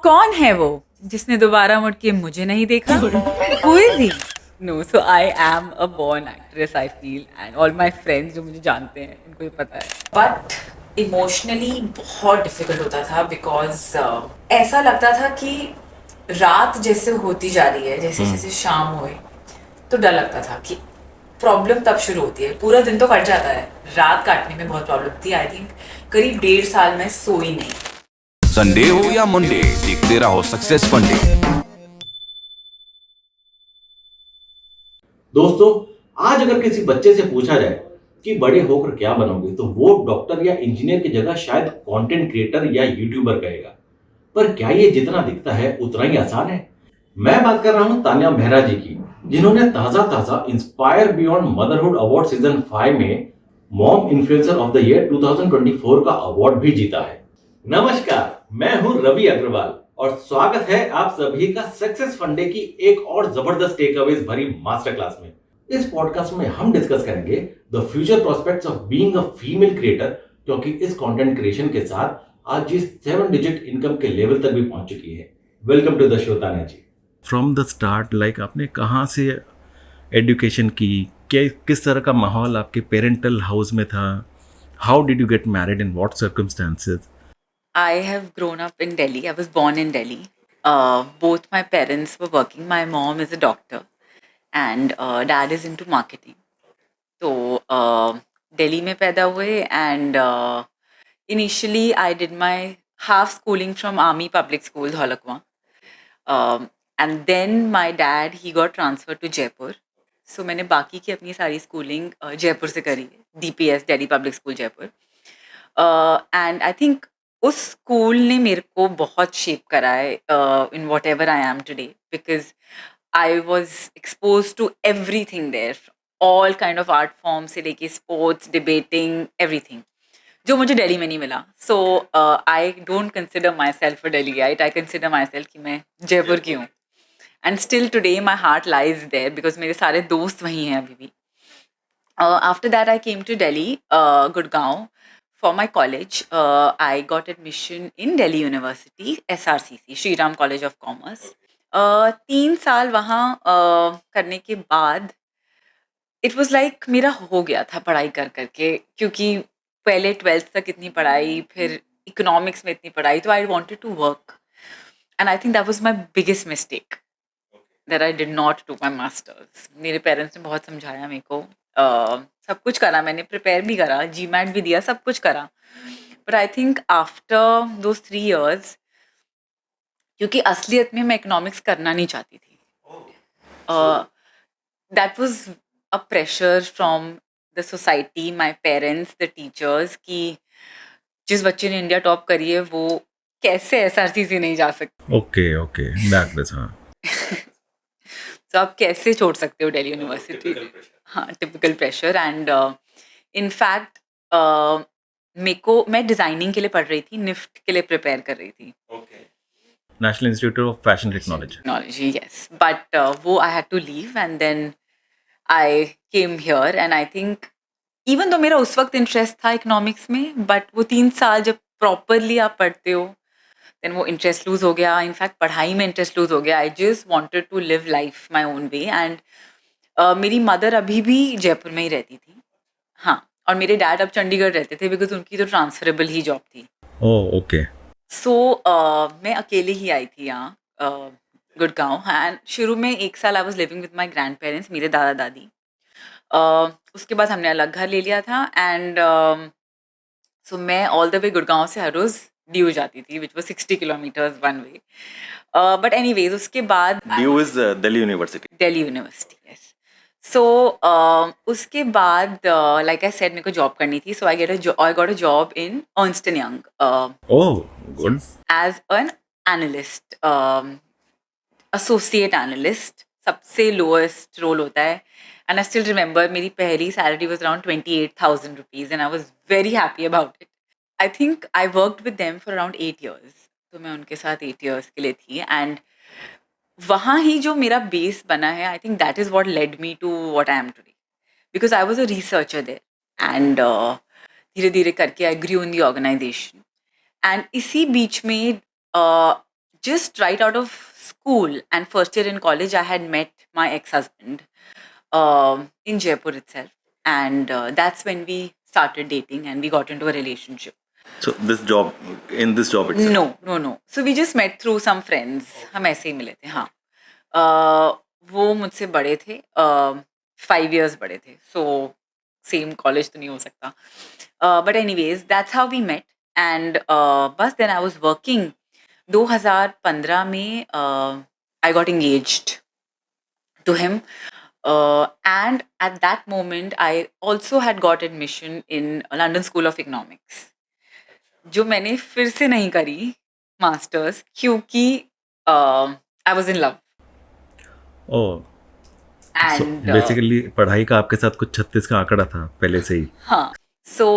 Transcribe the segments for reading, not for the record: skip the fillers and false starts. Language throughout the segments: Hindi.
कौन है वो जिसने दोबारा मुड़ के मुझे नहीं देखा? Who is he? No, so I am a born actress I feel, and all my friends जो मुझे जानते हैं उनको ये पता है. बट इमोशनली बहुत डिफिकल्ट होता था बिकॉज ऐसा लगता था कि रात जैसे होती जा रही है, जैसे जैसे शाम हुई तो डर लगता था कि प्रॉब्लम तब शुरू होती है. पूरा दिन तो कट जाता है, रात काटने में बहुत प्रॉब्लम थी. आई थिंक करीब 1.5 साल में सोई नहीं. संडे हो या मंडे, देखते रहो सक्सेस फंडे. दोस्तों, आज अगर किसी बच्चे से पूछा जाए कि बड़े होकर क्या बनोगे, तो वो डॉक्टर या इंजीनियर की जगह शायद कंटेंट क्रिएटर या यूट्यूबर कहेगा. पर क्या ये जितना दिखता है उतना ही आसान है? मैं बात कर रहा हूं तान्या मेहरा जी की, जिन्होंने ताजा ताजा inspire beyond motherhood award season 5 में mom influencer of the year 2024 का अवार्ड भी जीता है. नमस्कार, मैं हूं रवि अग्रवाल और स्वागत है आप सभी का सक्सेस फंडे की एक और जबरदस्त टेकअवेज भरी मास्टर क्लास में. इस पॉडकास्ट में हम डिस्कस करेंगे the future prospects of being a female creator, क्योंकि इस कंटेंट क्रिएशन के साथ आज ये 7 डिजिट इनकम के लेवल तक भी पहुंच चुकी है. Welcome to the show Tanya ji. From the start like आपने कहाँ से एजुकेशन की, क्या किस तरह का माहौल आपके पेरेंटल हाउस में था? How did you get married, in what circumstances? I have grown up in Delhi. I was born in Delhi. Both my parents were working. My mom is a doctor, and dad is into marketing. तो दिल्ली में पैदा हुए, and initially I did my half schooling from Army Public School, Dholakwa. And then my dad, he got transferred to Jaipur. So मैंने बाकी की अपनी सारी स्कूलिंग जयपुर से करी है, DPS, Delhi public school Jaipur. And I think उस स्कूल ने मेरे को बहुत शेप करा है in whatever I am today, because I was expose to everything there, all kind of art form से लेके स्पोर्ट्स, डिबेटिंग, एवरीथिंग जो मुझे दिल्ली में नहीं मिला. So I don't consider myself a Delhiite, I consider myself कि मैं जयपुर की हूँ. And still today my heart lies there because मेरे सारे दोस्त वहीं हैं अभी भी. After that, I came to Delhi, Gurgaon, for my college. I got admission in Delhi University, SRCC, Shri Ram College of Commerce. 3 साल वहाँ करने के बाद इट वाज लाइक मेरा हो गया था पढ़ाई कर करके, क्योंकि पहले 12th तक इतनी पढ़ाई, फिर इकोनॉमिक्स में इतनी पढ़ाई, तो I wanted to work. And I think that was my biggest mistake, that I did not do my masters. मेरे पेरेंट्स ने बहुत समझाया मेरे को, सब कुछ करा मैंने, प्रिपेयर भी करा, जी मैट भी दिया, सब कुछ करा. But I think after those 3 years, क्योंकि असलियत में मैं इकोनॉमिक्स करना नहीं चाहती थी. That was a pressure from the society, my parents, the teachers, कि जिस बच्चे ने इंडिया टॉप करी है वो कैसे SRCC नहीं जा सकते. ओके दैट इज हाँ. तो आप कैसे छोड़ सकते हो दिल्ली यूनिवर्सिटी? हाँ, टिपिकल प्रेशर. एंड इनफैक्ट मैं डिजाइनिंग के लिए पढ़ रही थी, निफ्ट के लिए प्रिपेयर कर रही थी. National Institute of Fashion Technology. Technology, yes. But वो I had to leave and then I came here. And I think even तो मेरा उस वक्त इंटरेस्ट था इकोनॉमिक्स में, बट वो 3 साल जब प्रॉपरली आप पढ़ते हो, देन वो इंटरेस्ट लूज हो गया. इनफैक्ट पढ़ाई में इंटरेस्ट लूज हो गया. I just wanted to live life my own way. And मेरी मदर अभी भी जयपुर में ही रहती थी. हाँ, और मेरे डैड अब चंडीगढ़ रहते थे बिकॉज उनकी तो ट्रांसफरेबल ही जॉब थी. ओह ओके. सो मैं अकेले ही आई थी यहाँ गुड़गांव. एंड शुरू में 1 साल I was living with my grand parents, मेरे दादा दादी. उसके बाद हमने अलग घर ले लिया था. एंड सो मैं ऑल द वे गुड़गांव से हर रोज़ ड्यू जाती थी, which was 60 kilometres one way. But anyways उसके बाद DU is Delhi University. Delhi University, yes. So उसके बाद लाइक आई सेड मेरे को जॉब करनी थी. So I got a job in Ernst and Young oh good. As an analyst, associate analyst. सबसे लोएस्ट रोल होता है. एंड आई स्टिल रिमेंबर मेरी पहली salary was around 28,000 rupees and I was very happy about it. I think I worked with them for around 8 years. तो मैं उनके साथ 8 years के लिए थी. एंड वहाँ ही जो मेरा बेस बना है, I think that is what led me to what I am today, because I was a researcher there. And धीरे धीरे करके आई ग्रू इन दी ऑर्गेनाइजेशन. एंड इसी बीच में just right out of school and first year in college, I had met my ex-husband in Jaipur itself, and that's when we started dating and we got into a relationship. So this job, in this job itself. No. So we just met through some friends. हम ऐसे ही मिले थे, हाँ. वो मुझसे बड़े थे, 5 years बड़े थे. So same college तो नहीं हो सकता. But anyways, that's how we met. And बस then I was working. 2015 में I got engaged to him. And at that moment, I also had got admission in London School of Economics, जो मैंने फिर से नहीं करी मास्टर्स क्योंकि आई was in love oh, so and basically पढ़ाई का आपके साथ कुछ 36 का आंकड़ा था पहले से ही. हाँ, so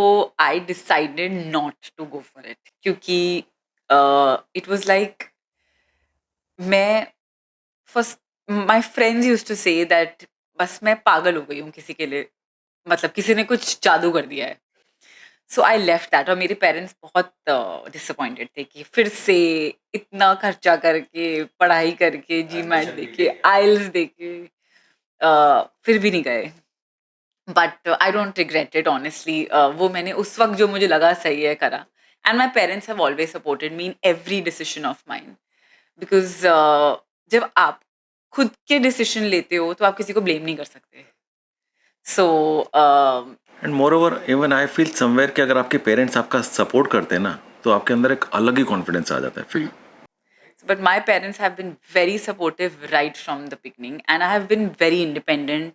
I decided not to go for it क्योंकि इट वाज लाइक मैं first my friends used to say that बस मैं पागल हो गई हूँ किसी के लिए, मतलब किसी ने कुछ जादू कर दिया है. सो आई लेफ्ट दैट और मेरे पेरेंट्स बहुत डिसअपॉइंटेड थे कि फिर से इतना खर्चा करके पढ़ाई करके जी मैट दे के आइल्स दे के फिर भी नहीं गए. But I don't regret it honestly. वो मैंने उस वक्त जो मुझे लगा सही है करा. And my parents have always supported me in every decision of mind because जब आप खुद के डिसीजन लेते हो तो आप किसी को ब्लेम नहीं कर सकते. So and more over even I feel somewhere कि अगर आपके पेरेंट्स आपका सपोर्ट करते हैं ना तो आपके अंदर एक अलग ही कॉन्फिडेंस आ जाता है फिर. but my parents have been very supportive right from the beginning and I have been very independent.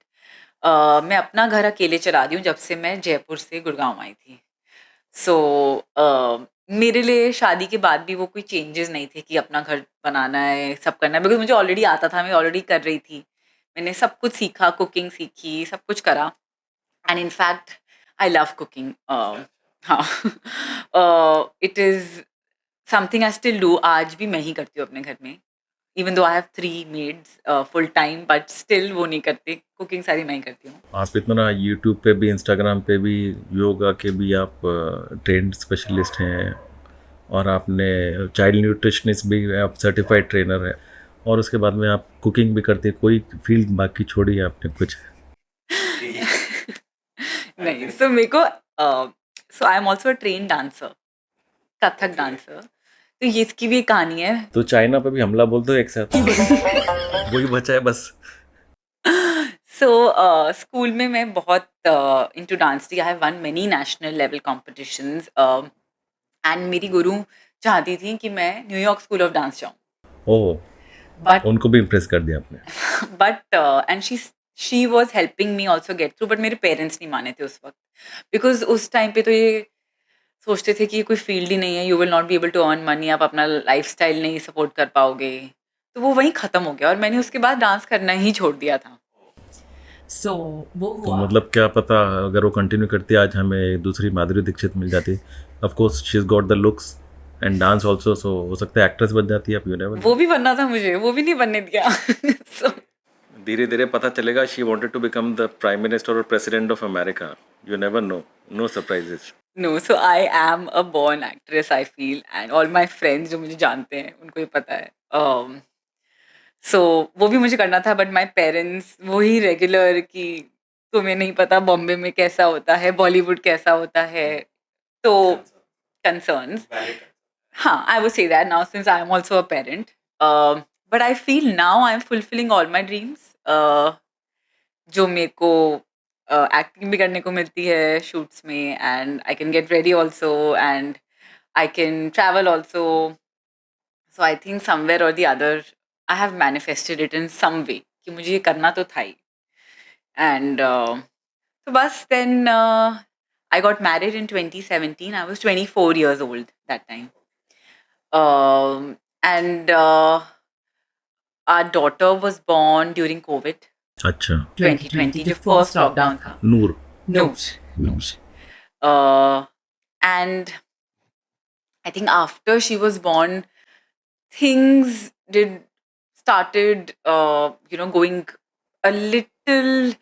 मैं अपना घर अकेले चला रही हूँ जब से मैं जयपुर से गुड़गांव आई थी. सो मेरे लिए शादी के बाद भी वो कोई चेंजेस नहीं थे कि अपना घर बनाना है सब करना है बिकॉज मुझे ऑलरेडी आता था, मैं ऑलरेडी कर रही थी. मैंने सब कुछ सीखा, कुकिंग सीखी, सब कुछ करा. And in fact I love cooking. हाँ it is something I still do. आज भी मैं ही करती हूँ अपने घर में even though I have 3 maids full time but still वो नहीं करते. कुकिंग सारी मैं ही करती हूँ. आप इतना यूट्यूब पे भी इंस्टाग्राम पे भी योगा के भी आप ट्रेंड स्पेशलिस्ट हैं और आपने चाइल्ड न्यूट्रिशनिस्ट भी, आप सर्टिफाइड ट्रेनर है और उसके बाद में आप कुकिंग भी करते हैं. कोई फील्ड बाकी छोड़ी है आपने कुछ? नहीं, सो मेरे को so I am also a train dancer, Kathak dancer. तो ये इसकी भी एक कहानी है. तो चाइना पे भी हमला बोल दो एक साथ. वही बचा है बस. सो स्कूल में मैं बहुत इनटू डांस थी. I have one many national level competitions and मेरी गुरु चाहती थी कि मैं न्यूयॉर्क स्कूल ऑफ डांस जाऊँ. ओह, बट उनको भी इम्प्रेस कर दिया आपने. But and she was helping me also get through. But मेरे पेरेंट्स नहीं माने थे उस वक्त बिकॉज उस टाइम पे तो ये सोचते थे कि ये कोई फील्ड ही नहीं है, you will not be able to earn money, आप अपना लाइफस्टाइल नहीं सपोर्ट कर पाओगे. तो वो वहीं ख़त्म हो गया और मैंने उसके बाद डांस करना ही छोड़ दिया था. सो वो तो हुआ. मतलब क्या पता अगर वो कंटिन्यू करती आज हमें दूसरी माधुरी दीक्षित मिल जाती. Of course she is got the looks and dance also, so हो सकता है एक्ट्रेस बन जाती है. आप यू नेवर. वो भी बनना था मुझे, वो भी नहीं बनने दिया. So, धीरे धीरे पता चलेगा. She wanted to become the prime minister और president of America. You never know. No surprises. no, so I am a born actress, I feel, and all my friends जो मुझे जानते हैं उनको ये पता है. So वो भी मुझे करना था बट माय पेरेंट्स वही रेगुलर कि तुम्हें नहीं पता बॉम्बे में कैसा होता है, बॉलीवुड कैसा होता है. तो concerns. हाँ, I would say that now since I am also a parent. But I feel now I am fulfilling all my dreams. जो मेरे को एक्टिंग भी करने को मिलती है शूट्स में and I can get ready also and I can travel also. So I think somewhere or the other I have manifested it in some way कि मुझे ये करना तो था ही. एंड तो बस then I got married in 2017. I was 24 years old that time. And our daughter was born during COVID. अच्छा. 2020 जो फर्स्ट लॉकडाउन था. नूर. Noor. And I think after she was born, things started going a little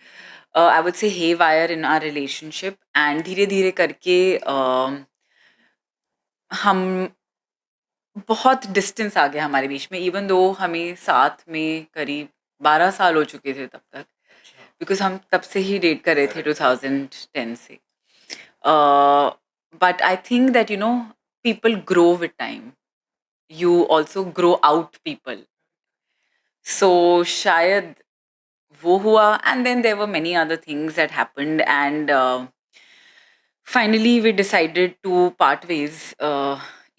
I would say haywire in our relationship. And धीरे धीरे करके हम बहुत डिस्टेंस आ गया हमारे बीच में, इवन दो हमें साथ में करीब 12 साल हो चुके थे तब तक, बिकॉज हम तब से ही डेट कर रहे थे 2010 से. But I think that people grow with time, you also grow out people. So शायद वो हुआ, and then there were many other things that happened, and finally we decided to part ways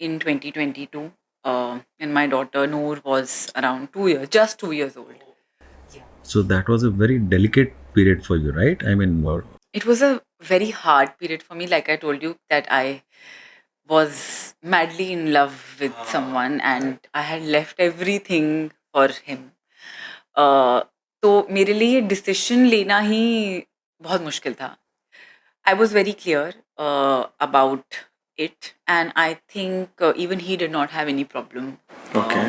in 2022, and my daughter Noor was around 2 years, just 2 years old. So that was a very delicate period for you, right? I mean, It was a very hard period for me. Like I told you, that I was madly in love with someone and I had left everything for him. uh, तो मेरे लिए डिसीजन लेना ही बहुत मुश्किल था. I was very clear about it, and I think even he did not have any problem. Okay.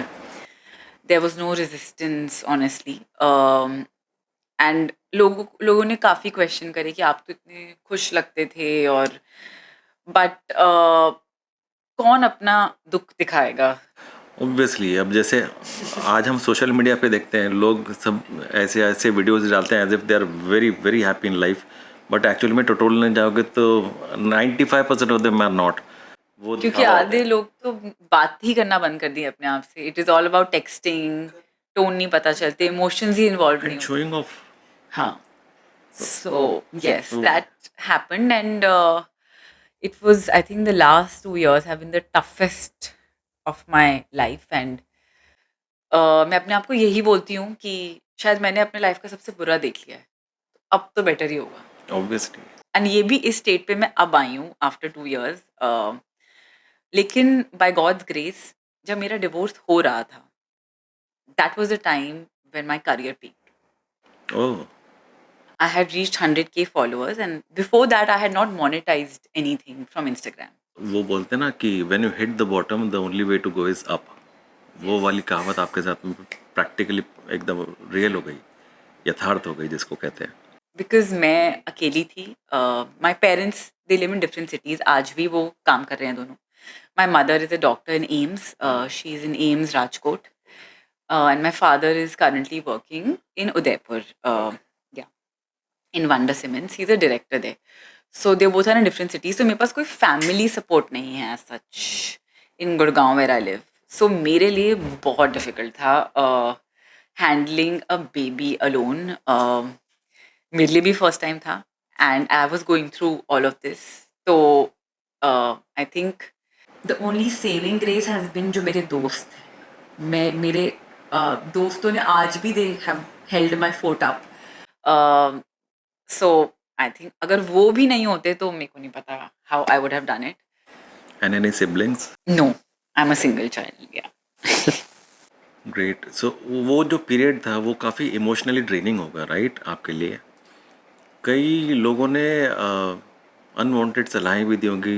There was no resistance, honestly. And लोगों ने काफ़ी क्वेश्चन करे कि आप तो इतने खुश लगते थे, और बट कौन अपना दुख दिखाएगा. ऑब्वियसली अब जैसे आज हम सोशल मीडिया पे देखते हैं लोग सब ऐसे ऐसे वीडियोस डालते हैं as if they are very very happy in life, but actually में टोटोलने जाओगे तो 95% ऑफ देम आर नॉट. वो क्योंकि दिखावा आधे लोग तो बात ही करना बंद कर दिए अपने आप से. It is all about texting, tone नहीं पता चलते, इमोशंस ही इन्वॉल्व नहीं एंड होते. Showing off. हाँ. So yes, that happened, and it was, I think, the last 2 years have been the toughest of my life, and मैं अपने आप को यही बोलती हूँ कि शायद मैंने अपने लाइफ का सबसे बुरा देख लिया है, अब तो बेटर ही होगा. ऑब्वियसली. एंड ये भी इस स्टेट पे मैं अब आई हूँ आफ्टर 2 years. लेकिन बाय गॉड्स ग्रेस जब मेरा डिवोर्स हो रहा था, that was the time when my career peak. Oh. I had reached 100K followers, and before that, I had not monetized anything from Instagram. वो बोलते हैं ना कि when you hit the bottom the only way to go is up. वो वाली कहावत आपके साथ में प्रैक्टिकली एकदम रियल हो गई, यथार्थ हो गई जिसको कहते हैं. Because मैं अकेली थी. My parents, they live in different cities. आज भी वो काम कर रहे हैं दोनों. My mother is a doctor in AIIMS. She is in AIIMS Rajkot. And my father is currently working in Udaipur. Yeah, in Wonder Siemens. He's a director there. So they both are in different cities. So मेरे पास कोई family support नहीं है as such in Gurgaon where I live. So मेरे लिए बहुत difficult था handling a baby alone. मेरे लिए भी फर्स्ट टाइम था, and I was going through all of this. तो I think the only saving grace has been जो मेरे दोस्त हैं. मेरे दोस्तों ने आज भी they have held my fort up. So I think अगर वो भी नहीं होते तो मेरे को नहीं पता how I would have done it. And any siblings? No, I am a single child. Yeah. Great. So वो जो पीरियड था वो काफ़ी इमोशनली ड्रेनिंग होगा, राइट, आपके लिए? कई लोगों ने अनवांटेड सलाहें भी दी होंगी,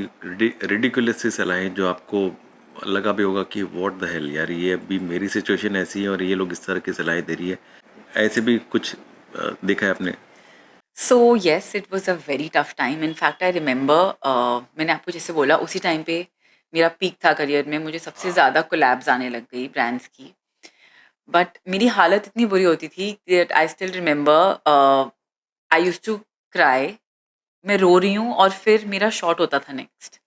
रिडिकुलस सी सलाहें, जो आपको लगा भी होगा कि व्हाट द हेल यार, ये अभी मेरी सिचुएशन ऐसी है और ये लोग इस तरह की सलाहें दे रही है. ऐसे भी कुछ देखा है आपने? So yes, it was a very tough time. In fact I remember, मैंने आपको जैसे बोला उसी टाइम पे मेरा पीक था करियर में. मुझे सबसे ज़्यादा कोलैब्स आने लग गई ब्रांड्स की. बट मेरी हालत इतनी बुरी होती थी that I still remember I used to cry. मैं रो रही हूँ और फिर मेरा शॉट होता था नेक्स्ट.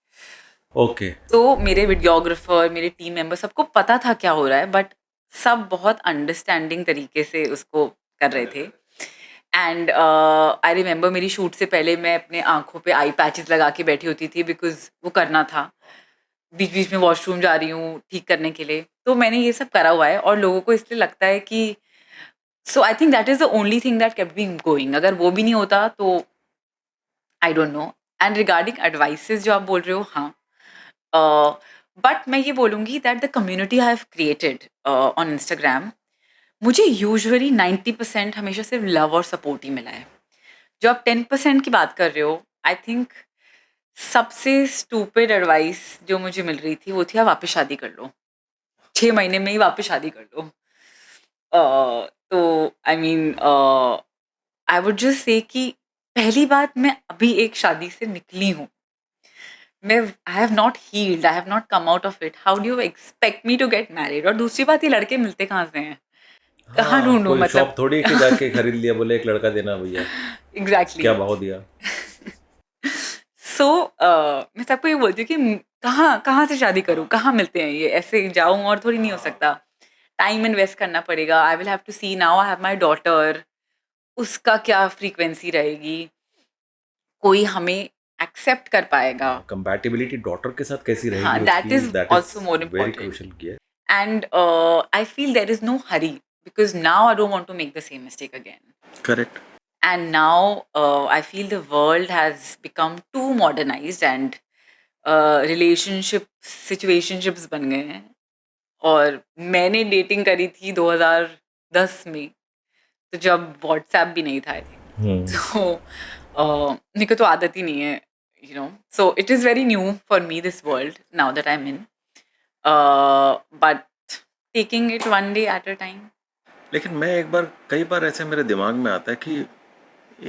ओके. तो मेरे वीडियोग्राफर, मेरे टीम मेंबर, सबको पता था क्या हो रहा है, बट सब बहुत अंडरस्टैंडिंग तरीके से उसको कर रहे थे. एंड आई रिमेंबर मेरी शूट से पहले मैं अपने आंखों पे आई पैचेस लगा के बैठी होती थी, बिकॉज वो करना था. बीच बीच में वॉशरूम जा रही हूँ ठीक करने के लिए. तो मैंने ये सब करा हुआ है, और लोगों को इसलिए लगता है कि, so I think that is the only thing that kept me going. अगर वो भी नहीं होता तो I don't know. And regarding advices जो आप बोल रहे हो, हाँ, बट मैं ये बोलूँगी that the community I have created on Instagram, मुझे यूजुअली 90% हमेशा सिर्फ लव और सपोर्ट ही मिला है. जो आप 10% की बात कर रहे हो, आई थिंक सबसे स्टूपिड एडवाइस जो मुझे मिल रही थी वो थी, आप वापस शादी कर लो, 6 महीने में ही वापस शादी कर लो. तो I mean I would just से कि पहली बात, मैं अभी एक शादी से निकली हूँ. मैं I have not healed, I have not come out of it, how do you expect me to get married? और दूसरी बात, ये लड़के मिलते कहाँ से हैं? कहाँ हाँ, ढूंढूं कोई मतलब? शॉप थोड़ी कि जाके खरीद लिया, बोले एक लड़का देना भैया, एग्जैक्टली। क्या भाव दिया। सो मैं सबको ये बोलती हूँ कि कहाँ कहाँ से शादी करूँ, कहाँ मिलते हैं ये? ऐसे जाऊँ और थोड़ी नहीं हो सकता, टाइम इन्वेस्ट करना पड़ेगा। I will have to see, now I have my daughter, उसका क्या फ्रीक्वेंसी रहेगी, कोई हमें एक्सेप्ट कर पाएगा? कंपैटिबिलिटी डॉटर के साथ कैसी हाँ, रहेगी दैट उसकी, is that also is more very important. Crucial किया। And I feel there is no hurry because now I don't want to make the same mistake again. Correct. And now I feel the world has become too modernized and relationship situationships बन गए हैं। और मैंने डेटिंग करी थी 2010 में, तो जब व्हाट्सएप भी नहीं था आई थिंक। तो मेरे को तो आदत ही नहीं है, you know, so it is very new for me this world now that I am in, but taking it one day at a time. लेकिन मैं एक बार, कई बार ऐसे मेरे दिमाग में आता है कि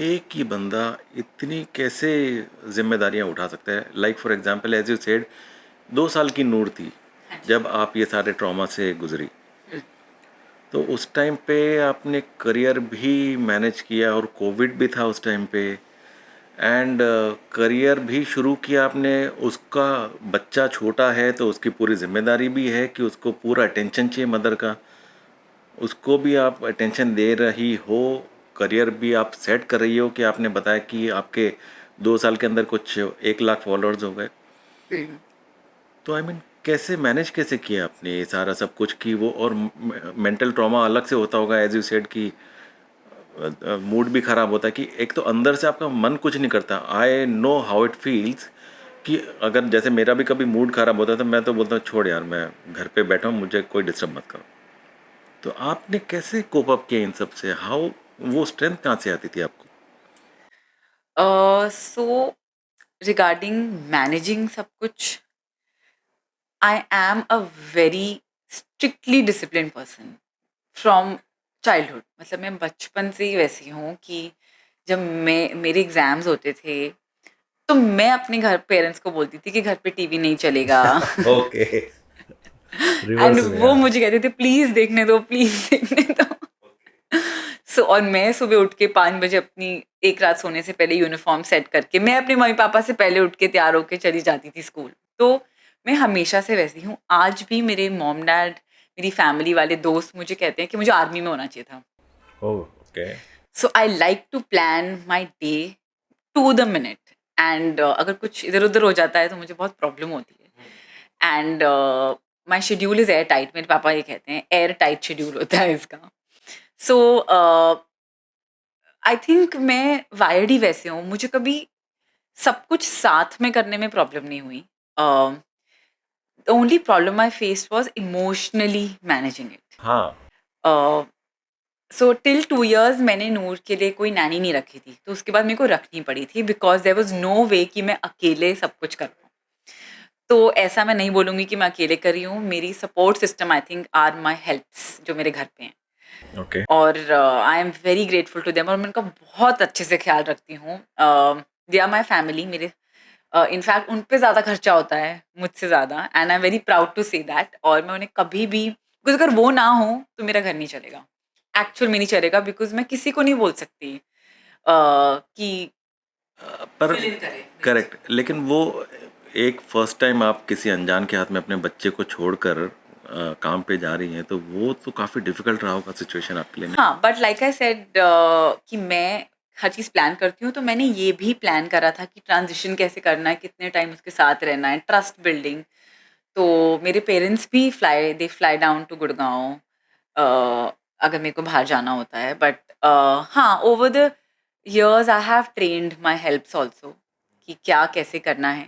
एक ही बंदा इतनी कैसे जिम्मेदारियां उठा सकता है। Like for example as you said, 2 साल की नूर थी जब आप ये सारे ट्रॉमा से गुजरी, तो उस टाइम पे आपने करियर भी मैनेज किया और कोविड भी था उस टाइम पे, एंड करियर भी शुरू किया आपने। उसका बच्चा छोटा है तो उसकी पूरी जिम्मेदारी भी है कि उसको पूरा अटेंशन चाहिए मदर का, उसको भी आप अटेंशन दे रही हो, करियर भी आप सेट कर रही हो कि आपने बताया कि आपके 2 साल के अंदर कुछ 1 लाख फॉलोअर्स हो गए। तो आई मीन कैसे मैनेज कैसे किया आपने ये सारा सब कुछ की वो, और मेंटल ट्रॉमा अलग से होता होगा एज यू सेड कि मूड भी ख़राब होता है कि एक तो अंदर से आपका मन कुछ नहीं करता। I know how it feels कि अगर जैसे मेरा भी कभी मूड ख़राब होता है तो मैं तो बोलता हूँ छोड़ यार, मैं घर पे बैठा हूँ, मुझे कोई डिस्टर्ब मत करो। तो आपने कैसे कोप अप किया इन सब से? हाउ, वो स्ट्रेंथ कहाँ से आती थी आपको? सो रिगार्डिंग मैनेजिंग सब कुछ, आई am a very strictly discipline person from childhood. मतलब मैं बचपन से ही वैसी हूँ कि जब मेरे एग्जाम्स होते थे तो मैं अपने घर पेरेंट्स को बोलती थी कि घर पे टीवी नहीं चलेगा। ओके, एंड रिवर्स में वो हाँ। मुझे कहते थे प्लीज देखने दो, प्लीज देखने दो। सो और मैं सुबह उठ के 5 बजे अपनी एक रात सोने से पहले यूनिफॉर्म सेट करके मैं अपने मम्मी पापा से पहले उठ के तैयार होके चली जाती थी स्कूल। तो मैं हमेशा से वैसी हूँ। आज भी मेरे मॉम डैड, मेरी फैमिली वाले दोस्त मुझे कहते हैं कि मुझे आर्मी में होना चाहिए था। Okay. So I like to plan my day to the minute, and अगर कुछ इधर उधर हो जाता है तो मुझे बहुत प्रॉब्लम होती है। And my schedule is air tight, मेरे पापा ये कहते हैं एयर टाइट शेड्यूल होता है इसका। सो आई थिंक मैं वायर्ड ही वैसे हूँ, मुझे कभी सब कुछ साथ में करने में प्रॉब्लम नहीं हुई। The only problem I face was emotionally managing हाँ। इट। सो टिल 2 years मैंने नूर के लिए कोई नैनी नहीं रखी थी, तो उसके बाद मेरे को रखनी पड़ी थी बिकॉज देयर वॉज नो वे कि मैं अकेले सब कुछ कर पाऊँ। तो ऐसा मैं नहीं बोलूँगी कि मैं अकेले कर रही हूँ, मेरी support system I think are my helps जो मेरे घर पे हैं। ओके। और I am very grateful to them और मैं उनका बहुत अच्छे से ख्याल रखती हूँ। They are my family. मेरे इनफैक्ट उन पे ज़्यादा खर्चा होता है मुझसे ज़्यादा, and I am very proud to say that. और मैं उन्हें कभी भी, बिकॉज अगर वो ना हो तो मेरा घर नहीं चलेगा, एक्चुअल में नहीं चलेगा, बिकॉज मैं किसी को नहीं बोल सकती कि पर फिल इन करे। करेक्ट, लेकिन वो एक फर्स्ट टाइम आप किसी अनजान के हाथ में अपने बच्चे को छोड़कर काम पे जा रही हैं, तो वो तो काफ़ी डिफिकल्ट रहा होगा सिचुएशन आपके लिए नहीं? हाँ, बट लाइक आई सेड कि मैं हर चीज़ प्लान करती हूँ, तो मैंने ये भी प्लान करा था कि ट्रांजिशन कैसे करना है, कितने टाइम उसके साथ रहना है, ट्रस्ट बिल्डिंग। तो मेरे पेरेंट्स भी फ्लाई डाउन टू गुड़गांव अगर मेरे को बाहर जाना होता है। बट हाँ, over the years I have trained my helps also कि क्या कैसे करना है।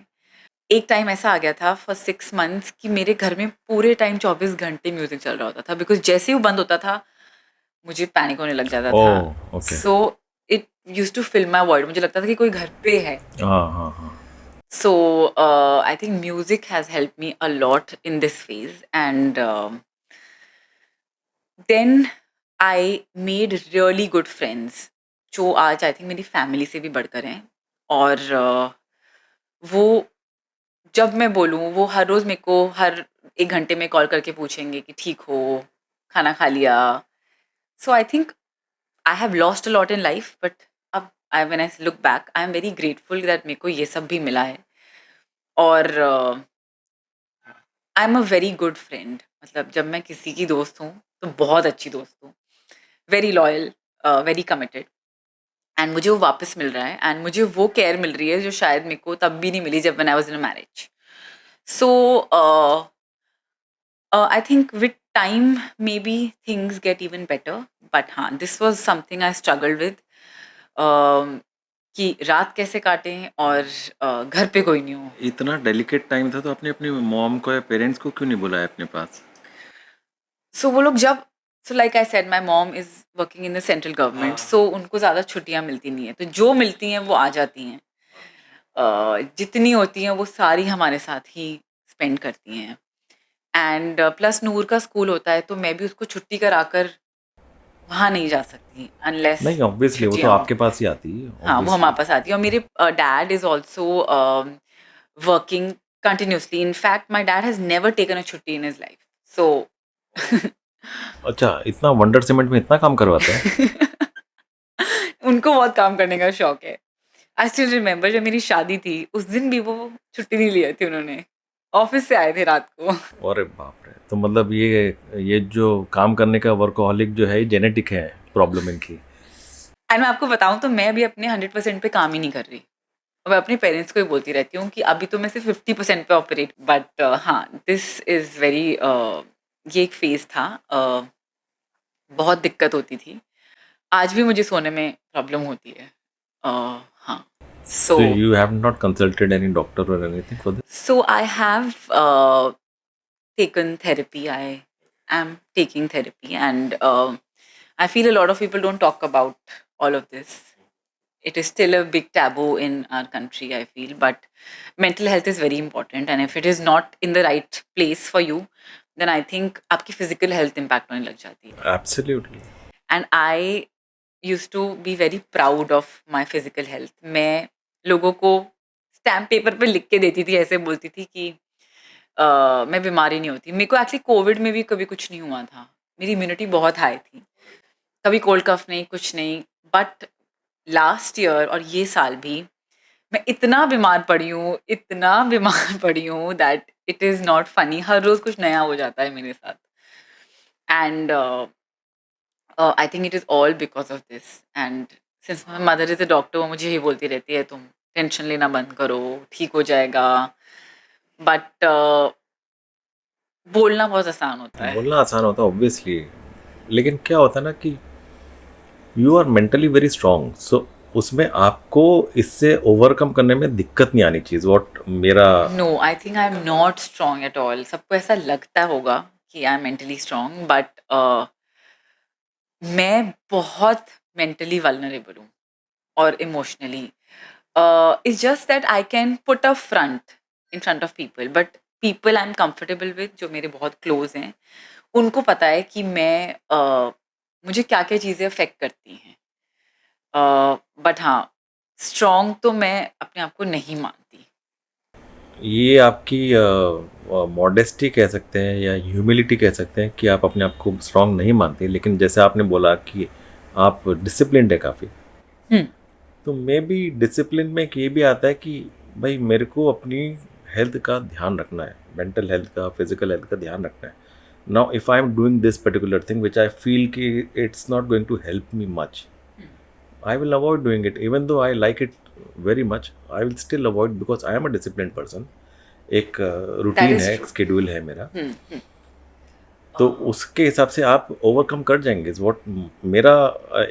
एक टाइम ऐसा आ गया था फॉर 6 months कि मेरे घर में पूरे टाइम 24 घंटे म्यूजिक चल रहा होता था, बिकॉज जैसे ही वो बंद होता था मुझे पैनिक होने लग जाता था। Oh okay. So it use to fill my world, मुझे लगता था कि कोई घर पे है। हाँ हाँ हाँ। So I think music has helped me a lot in this phase, and then I made really good friends जो आज आई थिंक मेरी फैमिली से भी बढ़कर हैं। और वो जब मैं बोलूँ वो हर रोज़ मेरे को हर 1 घंटे में कॉल करके पूछेंगे कि ठीक हो, खाना खा लिया? So I think I have lost a lot in life, but अब I when I look back I am very grateful that मेरे को ये सब भी मिला है। और I am a very good friend, मतलब जब मैं किसी की दोस्त हूँ तो बहुत अच्छी दोस्त हूँ, very loyal, very committed, and मुझे वो वापस मिल रहा है एंड मुझे वो केयर मिल रही है जो शायद मेरे को तब भी नहीं मिली जब when I was in a marriage. So I think with time maybe things get even better, but हाँ this was something I struggle with, कि रात कैसे काटें और घर पे कोई नहीं हो। इतना डेलिकेट टाइम था तो आपने अपनी मॉम को या पेरेंट्स को क्यों नहीं बुलाया अपने पास? सो वो लोग जब, so like I said my mom is working in the central government, so उनको ज़्यादा छुट्टियां मिलती नहीं है, तो जो मिलती हैं वो आ जाती हैं। जितनी होती हैं वो सारी हमारे साथ ही स्पेंड करती हैं। एंड प्लस नूर का स्कूल होता है तो मैं भी उसको छुट्टी कराकर वहाँ नहीं जा सकती अनलेस नहीं, ऑब्वियसली वो तो छुट्टियाँ हो। आपके पास ही आती है, हाँ, वो ऑब्वियसली। हमारे पास आती है, और मेरे dad is also working continuously. In fact my dad has never taken a छुट्टी इन हिज लाइफ, सो अच्छा, इतना वंडर सीमेंट में इतना काम करवाता है? उनको बहुत काम करने का शौक है। आई स्टिल रिमेंबर जब मेरी शादी थी उस दिन भी वो छुट्टी नहीं ली थी उन्होंने, ऑफिस से आए थे रात को। अरे बाप रे! तो मतलब ये जो काम करने का वर्कोहॉलिक जो है ये जेनेटिक है प्रॉब्लम इनकी। एंड मैं आपको बताऊं तो मैं भी अपने 100% पे काम ही नहीं कर रही, और मैं अपने पेरेंट्स को ही बोलती रहती हूँ कि अभी तो मैं सिर्फ 50% पे ऑपरेट, बट हाँ दिस इज़ वेरी, ये एक फेज था, बहुत दिक्कत होती थी, आज भी मुझे सोने में प्रॉब्लम होती है। हाँ, सो So you have not consulted any doctor or anything for this? so I have taken therapy. I am taking therapy, and I feel a lot of people don't talk about all of this. It is still a big taboo in our country, I feel, but mental health is very important, and if it is not in the right place for you, then I think आपकी physical health impact होने लग जाती है। Absolutely. And I used to be very proud of my physical health. मैं लोगों को स्टैम्प पेपर पे लिख के देती थी, ऐसे बोलती थी कि मैं बीमारी नहीं होती। मेरे को एक्चुअली कोविड में भी कभी कुछ नहीं हुआ था, मेरी इम्यूनिटी बहुत हाई थी, कभी कोल्ड कफ नहीं, कुछ नहीं। बट लास्ट ईयर और ये साल भी मैं इतना बीमार पड़ी हूँ, इतना बीमार पड़ी हूँ that it is not funny. हर रोज़ कुछ नया हो जाता है मेरे साथ, and I think it is all because of this. And since my mother is a doctor, वो मुझे यही बोलती रहती है तुम टेंशन लेना बंद करो, ठीक हो जाएगा। बट बोलना बहुत आसान होता है। बोलना आसान होता है ऑब्वियसली, लेकिन क्या होता है ना कि you are mentally very strong, so उसमें आपको इससे ओवरकम करने में दिक्कत नहीं आनी चाहिए। व्हाट मेरा no, I think I am not strong at all. सबको ऐसा लगता होगा कि I am mentally strong, but मैं बहुत मेंटली वल्नरेबल हूँ और emotionally. It's just that I can put a front in front of people, but people I am comfortable with, जो मेरे बहुत क्लोज हैं, उनको पता है कि मैं मुझे क्या क्या चीज़ें अफेक्ट करती हैं। बट हाँ, स्ट्रॉन्ग तो मैं अपने आप को नहीं मानती। ये आपकी मॉडेस्टी कह सकते हैं या ह्यूमिलिटी कह सकते हैं कि आप अपने आप को स्ट्रांग नहीं मानते, लेकिन जैसे आपने बोला कि आप डिसिप्लिन्ड है काफ़ी, हम्म, तो मे बी डिसिप्लिन में एक ये भी आता है कि भाई मेरे को अपनी हेल्थ का ध्यान रखना है, मेंटल हेल्थ का, फिजिकल हेल्थ का ध्यान रखना है। Now if I am doing this particular thing which I feel कि it's not going to help me much, I will avoid doing it. Even though I like it very much, I will still avoid because I am a disciplined person. एक रूटीन is है, true. एक स्केड्यूल है मेरा, हम्म, तो उसके हिसाब से आप ओवरकम कर जाएंगे। व्हाट मेरा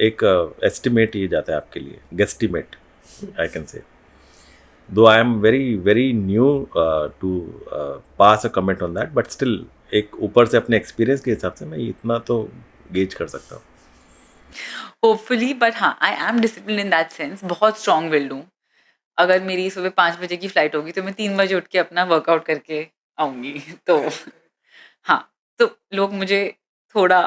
एक एस्टिमेट ये जाता है आपके लिए, guesstimate I can say, though I am very very new to pass a comment on that, but still एक ऊपर से अपने एक्सपीरियंस के हिसाब से मैं इतना तो गेज कर सकता हूँ। होपफुली, बट हाँ I am discipline in that sense, बहुत स्ट्रॉन्ग विल्ड हूँ। अगर मेरी सुबह 5 बजे की फ्लाइट होगी तो मैं 3 बजे उठ के अपना वर्कआउट करके आऊँगी। तो हाँ, तो लोग मुझे थोड़ा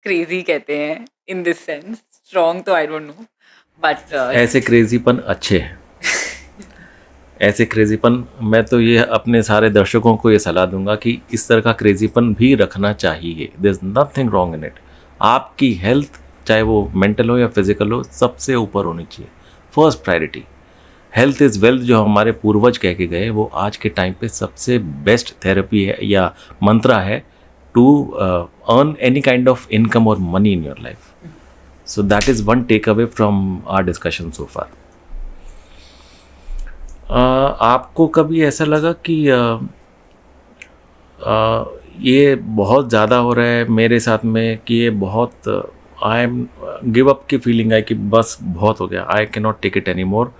क्रेजी कहते हैं इन दिस सेंस, स्ट्रॉन्ग तो आई डोंट नो, बट ऐसे क्रेजीपन अच्छे हैं। ऐसे क्रेजीपन, मैं तो ये अपने सारे दर्शकों को ये सलाह दूंगा कि इस तरह का क्रेजीपन भी रखना चाहिए। There is nothing wrong in it. आपकी हेल्थ, चाहे वो मेंटल हो या फिजिकल हो, सबसे ऊपर होनी चाहिए, first priority. Health is wealth जो हमारे पूर्वज कह के गए, वो आज के टाइम पे सबसे बेस्ट थेरेपी है या मंत्रा है to earn any kind of income और money in your life. So that is one take away from our discussion so far. आपको कभी ऐसा लगा कि ये बहुत ज़्यादा हो रहा है मेरे साथ में, कि ये बहुत आई एम गिव अप की फीलिंग आई कि बस बहुत हो गया, I can not take it any more,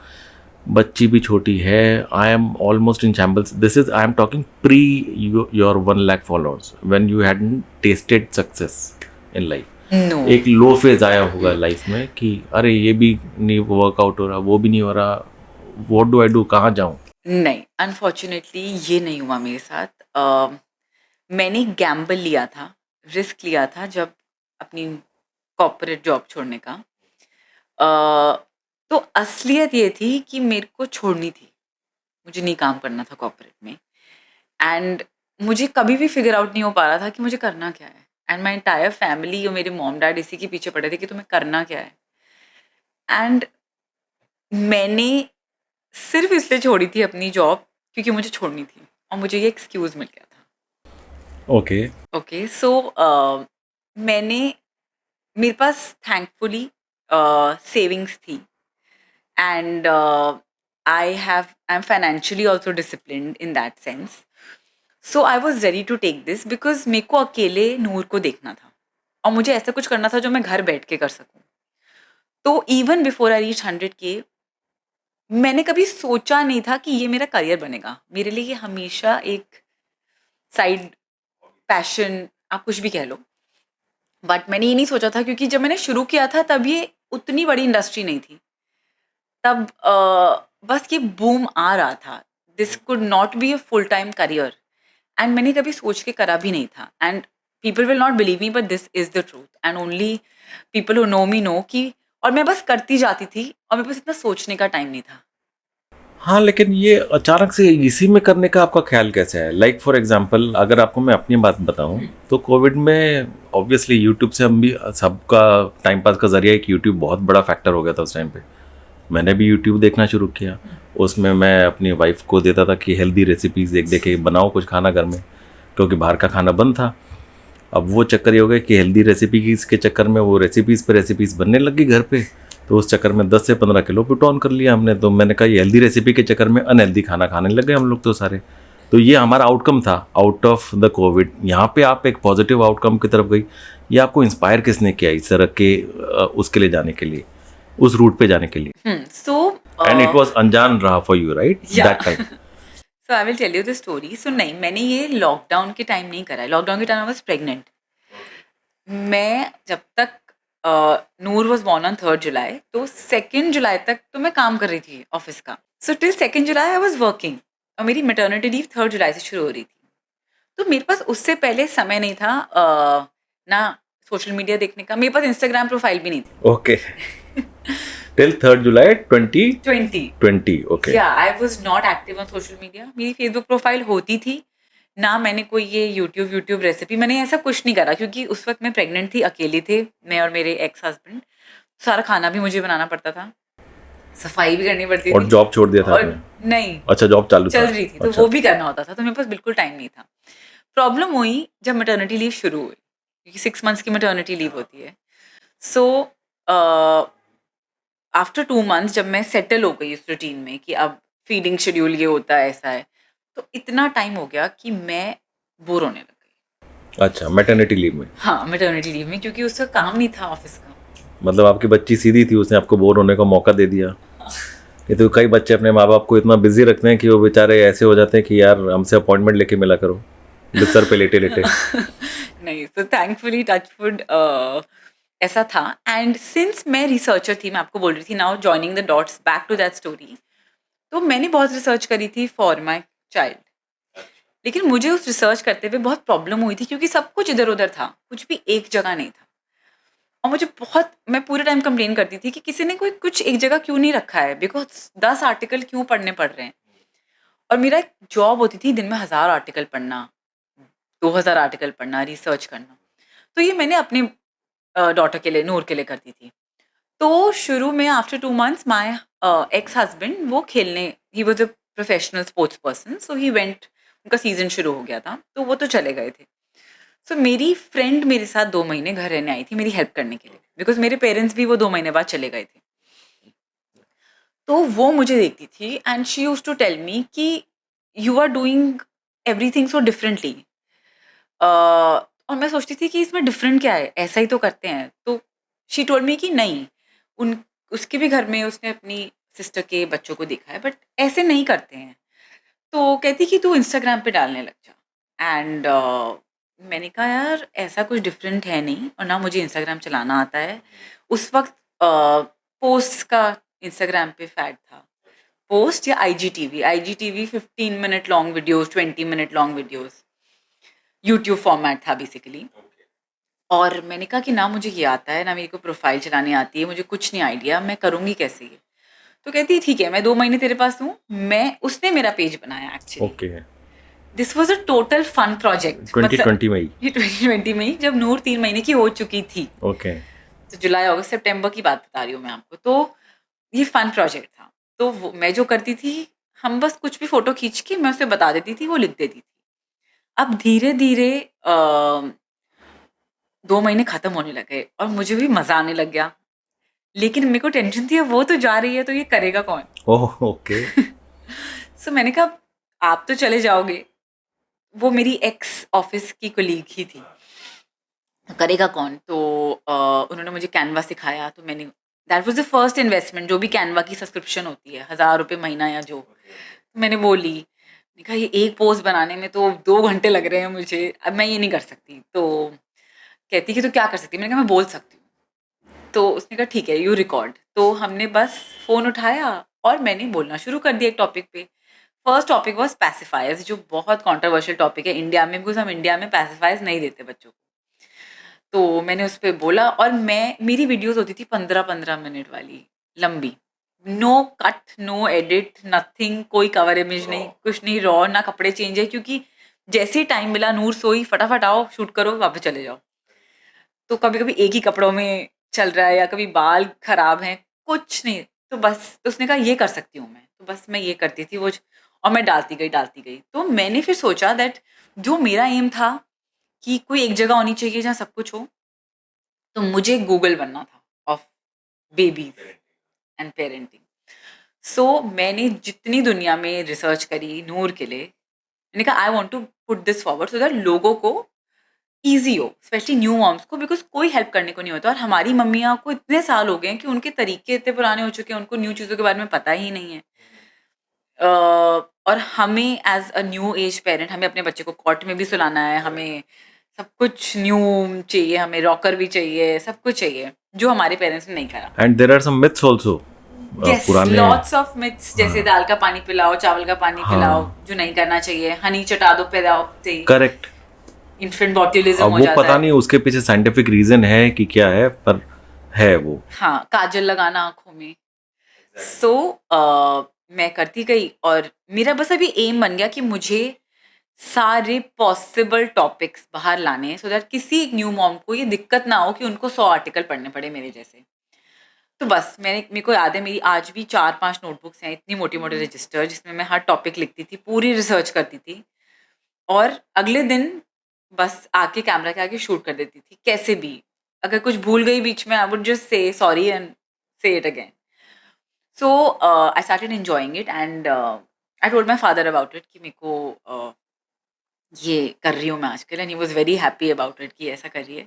बच्ची भी छोटी है, I am almost in shambles. This is I am talking pre your 1 lakh followers, when you hadn't tested success in life. No, एक लो फेज आया होगा लाइफ में कि अरे ये भी नहीं वर्कआउट हो रहा, वो भी नहीं हो रहा, व्हाट डू आई डू, कहाँ जाऊँ? नहीं, अनफॉर्चुनेटली ये नहीं हुआ मेरे साथ। मैंने गैम्बल लिया था, रिस्क लिया था जब अपनी कॉर्पोरेट जॉब छोड़ने का। तो असलियत ये थी कि मेरे को छोड़नी थी, मुझे नहीं काम करना था कॉर्पोरेट में। एंड मुझे कभी भी फिगर आउट नहीं हो पा रहा था कि मुझे करना क्या है। एंड माई एंटायर फैमिली और मेरे मॉम डैड इसी के पीछे पड़े थे कि तुम्हें करना क्या है। एंड मैंने सिर्फ इसलिए छोड़ी थी अपनी जॉब क्योंकि मुझे छोड़नी थी और मुझे ये एक्सक्यूज़ मिल गया था। ओके। ओके, सो मैंने मेरे पास थैंकफुली सेविंग्स थी and I am financially also disciplined in that sense. So I was ready to take this because मेरे को अकेले नूर को देखना था और मुझे ऐसा कुछ करना था जो मैं घर बैठ के कर सकूँ। तो even before I reach 100K मैंने कभी सोचा नहीं था कि ये मेरा करियर बनेगा। मेरे लिए ये हमेशा एक साइड पैशन, आप कुछ भी कह लो, बट मैंने ये नहीं सोचा था क्योंकि जब मैंने शुरू किया था तब ये उतनी बड़ी इंडस्ट्री नहीं थी। तब बस ये बूम आ रहा था, this could not be a full time career. And मैंने कभी सोच के करा भी नहीं था। And people will not believe me but this is the truth and only people who know me know कि, और मैं बस करती जाती थी और मेरे पास इतना सोचने का टाइम नहीं था। हाँ, लेकिन ये अचानक से इसी में करने का आपका ख्याल कैसे है? लाइक फॉर एग्जांपल, अगर आपको मैं अपनी बात बताऊं तो कोविड में ऑब्वियसली यूट्यूब से हम भी, सबका टाइम पास का जरिया एक यूट्यूब बहुत बड़ा फैक्टर हो गया था उस टाइम पे। मैंने भी यूट्यूब देखना शुरू किया, उसमें मैं अपनी वाइफ को देता था कि हेल्दी रेसिपीज़ देख देख के बनाओ कुछ खाना घर में, क्योंकि बाहर का खाना बंद था। अब वो चक्कर ये हो गया कि हेल्दी रेसिपीज़ के चक्कर में वो रेसिपीज़ पे रेसिपीज़ बनने लगी घर पे, तो उस चक्कर में 10 से 15 किलो पुट ऑन कर लिया हमने। तो मैंने कहा ये हेल्दी रेसिपी के चक्कर में अनहेल्दी खाना खाने लग गए हम लोग तो सारे। तो ये हमारा आउटकम था आउट ऑफ द कोविड। यहाँ पे आप एक पॉजिटिव आउटकम की तरफ गई, ये आपको इंस्पायर किसने किया इस तरह के उसके लिए जाने के लिए, उस रूट पे जाने के लिए? सो एंड इट वाज अनजान रहा for you, right, Yeah. That time? So I will tell you the story. So नहीं, मैंने ये लॉकडाउन के टाइम नहीं करा है। लॉकडाउन के टाइम आई वाज प्रेग्नेंट। मैं जब तक नूर वॉज बॉर्न ऑन 3rd जुलाई, तो 2nd जुलाई तक तो मैं काम कर रही थी ऑफिस का। So till 2nd July I was working और मेरी मैटरनिटी लीव 3rd जुलाई से शुरू हो रही थी। तो मेरे पास उससे पहले समय नहीं था ना सोशल मीडिया देखने का। मेरे पास इंस्टाग्राम प्रोफाइल भी नहीं थी। ओके, टिल 3rd जुलाई 2020 2020। ओके, या I was not active on social media. मेरी फेसबुक प्रोफाइल होती थी ना, मैंने कोई ये यूट्यूब रेसिपी, मैंने ऐसा कुछ नहीं करा क्योंकि उस वक्त मैं प्रेग्नेंट थी, अकेले थे मैं और मेरे एक्स हस्बैंड। सारा खाना भी मुझे बनाना पड़ता था, सफाई भी करनी पड़ती और थी। जॉब छोड़ दिया था और आपने? नहीं, अच्छा, जॉब चालू चल था? रही थी तो अच्छा। वो भी करना होता था, तो मेरे पास बिल्कुल टाइम नहीं था। प्रॉब्लम हुई जब मैटरनिटी लीव शुरू हुई, क्योंकि 6 मंथ्स की मैटरनिटी लीव होती है। सो आफ्टर 2 मंथ्स जब मैं सेटल हो गई इस रूटीन में कि अब फीडिंग शेड्यूल ये होता है, ऐसा है, तो इतना टाइम हो गया कि मैं बोर होने लग गई। अच्छा, मैटरनिटी लीव में? हाँ, मैटरनिटी लीव में, क्योंकि उसका काम नहीं था ऑफिस का। मतलब आपकी बच्ची सीधी थी, उसने आपको बोर होने का मौका दे दिया। ये तो कई बच्चे अपने माँ बाप को इतना बिजी रखते हैं कि वो बेचारे ऐसे हो जाते हैं कि यार हमसे अपॉइंटमेंट लेके मिला करो बिस्तर पे लेटे लेटे। नहीं, तो थैंकफुली टचवुड ऐसा था। एंड सिंस मैं रिसर्चर थी, मैं आपको बोल रही थी now joining the dots back to that story, तो मैंने बहुत रिसर्च करी थी फॉर माई चाइल्ड। लेकिन मुझे उस रिसर्च करते हुए बहुत प्रॉब्लम हुई थी क्योंकि सब कुछ इधर उधर था, कुछ भी एक जगह नहीं था। और मुझे बहुत, मैं पूरे टाइम कंप्लेन करती थी कि किसी ने कोई कुछ एक जगह क्यों नहीं रखा है, बिकॉज 10 आर्टिकल क्यों पढ़ने पड़ रहे हैं। और मेरा एक जॉब होती थी दिन में 1000 आर्टिकल पढ़ना, 2000 आर्टिकल पढ़ना, रिसर्च करना। तो ये मैंने अपने डॉटर के लिए, नूर के लिए करती थी। तो शुरू में after 2 months my ex husband वो खेलने, he was a professional sports person, so he went, उनका सीज़न शुरू हो गया था, तो वो तो चले गए थे। सो मेरी फ्रेंड मेरे साथ 2 महीने घर रहने आई थी मेरी हेल्प करने के लिए, बिकॉज़ मेरे पेरेंट्स भी वो 2 महीने बाद चले गए थे। तो वो मुझे देखती थी and she used to tell me कि you are doing everything so differently. और मैं सोचती थी कि इसमें डिफरेंट क्या है, ऐसा ही तो करते हैं। तो शी टोल्ड मी कि नहीं, उन उसके भी घर में उसने अपनी सिस्टर के बच्चों को देखा है, बट ऐसे नहीं करते हैं। तो कहती कि तू इंस्टाग्राम पे डालने लग जा। एंड मैंने कहा यार ऐसा कुछ डिफरेंट है नहीं, और ना मुझे इंस्टाग्राम चलाना आता है। उस वक्त पोस्ट का इंस्टाग्राम पे फैड था, पोस्ट या IGTV 15 minute long videos, 20 minute long videos, YouTube format था बेसिकली। और मैंने कहा कि ना मुझे ये आता है, ना मेरे को प्रोफाइल चलानी आती है, मुझे कुछ नहीं आइडिया, मैं करूँगी कैसे ये। तो कहती ठीक है, मैं 2 महीने तेरे पास हूँ। उसने मेरा पेज बनाया actually. Okay. This was a total fun project. 2020 में ही? ये 2020 में ही, जब नूर 3 महीने की हो चुकी थी। ओके। तो जुलाई, अगस्त, सितंबर की बात बता रही हूँ मैं आपको। तो ये फन प्रोजेक्ट था। तो मैं जो करती थी, हम बस कुछ भी फोटो खींच के मैं उसे बता देती थी, वो लिख देती थी। अब धीरे धीरे 2 महीने खत्म होने लगे और मुझे भी मजा आने लग गया। लेकिन मेरे को टेंशन थी, अब वो तो जा रही है तो ये करेगा कौन। ओह ओके। सो मैंने कहा आप तो चले जाओगे, वो मेरी एक्स ऑफिस की कोलीग ही थी, करेगा कौन। तो उन्होंने मुझे कैनवा सिखाया। तो मैंने, that was the first investment. जो भी कैनवा की सब्सक्रिप्शन होती है 1000 रुपये महीना या जो, तो मैंने वो ली। मैंने कहा ये एक पोस्ट बनाने में तो 2 घंटे लग रहे हैं मुझे, अब मैं ये नहीं कर सकती। तो कहती कि तो क्या कर सकती है। मैंने कहा मैं बोल सकती हूँ। तो उसने कहा ठीक है, यू रिकॉर्ड। तो हमने बस फ़ोन उठाया और मैंने बोलना शुरू कर दिया एक टॉपिक पे। फर्स्ट टॉपिक वाज पैसिफायर्स, जो बहुत कंट्रोवर्शियल टॉपिक है इंडिया में, बिकॉज़ हम इंडिया में पैसिफायर्स नहीं देते बच्चों को। तो मैंने उस पे बोला, और मेरी वीडियोज़ होती थी 15-15 मिनट वाली, लंबी। No cut, no edit, nothing, कोई कवर इमेज नहीं, कुछ नहीं, रॉ, ना कपड़े चेंज है, क्योंकि जैसे ही टाइम मिला, नूर सोई, फटाफट आओ, शूट करो, वापस चले जाओ। तो कभी-कभी एक ही कपड़ों में चल रहा है, या कभी बाल खराब हैं, कुछ नहीं। तो बस तो उसने कहा ये कर सकती हूँ मैं, तो बस मैं ये करती थी वो, और मैं डालती गई। तो मैंने फिर सोचा दैट जो मेरा एम था कि कोई एक जगह होनी चाहिए जहाँ सब कुछ हो, तो मुझे गूगल बनना था ऑफ बेबीज एंड पेरेंटिंग। सो मैंने जितनी दुनिया में रिसर्च करी नूर के लिए, मैंने कहा I want to put this forward so that लोगों को ईज़ी हो, स्पेशली न्यू मॉम्स को, बिकॉज़ कोई हेल्प करने को नहीं होता। और हमारी मम्मियाँ को इतने साल हो गए हैं कि उनके तरीके इतने पुराने हो चुके हैं, उनको न्यू चीज़ों के बारे में पता ही नहीं है। अ, और हमें as a new age parent, हमें अपने बच्चे को कॉट में भी सुलाना है, हमें सब कुछ न्यू चाहिए, हमें रॉकर भी चाहिए, सब कुछ चाहिए, जो हमारे पेरेंट्स ने नहीं करा। And there are some myths also. Yes, पुराने लॉट्स ऑफ मिथ्स, जैसे दाल का पानी पिलाओ, चावल का पानी पिलाओ, जो नहीं करना चाहिए, हनी चटा दो, पिलाओ से करेक्ट। इन्फेंट बॉट्यूलिज्म अब हो वो जाता पता है। नहीं उसके पीछे साइंटिफिक रीजन है कि क्या है, पर है वो। हाँ, काजल लगाना आँखों में। सो मैं करती गई, और मेरा बस अभी एम बन गया कि मुझे सारे पॉसिबल टॉपिक्स बाहर लाने हैं, सो दैट किसी एक न्यू मॉम को ये दिक्कत ना हो कि उनको 100 आर्टिकल पढ़ने पड़े मेरे जैसे। तो बस मेरे को याद है, मेरी आज भी 4-5 नोटबुक्स हैं, इतनी मोटी-मोटी रजिस्टर, जिसमें मैं हर टॉपिक लिखती थी, पूरी रिसर्च करती थी, और अगले दिन बस आके कैमरा के आगे शूट कर देती थी, कैसे भी। अगर कुछ भूल गई बीच में, I would just say sorry and say it again. So I started enjoying it, and I told my father about it कि मेरे को ये कर रही हूँ मैं आजकल, and he was very happy about it कि ऐसा कर रही है।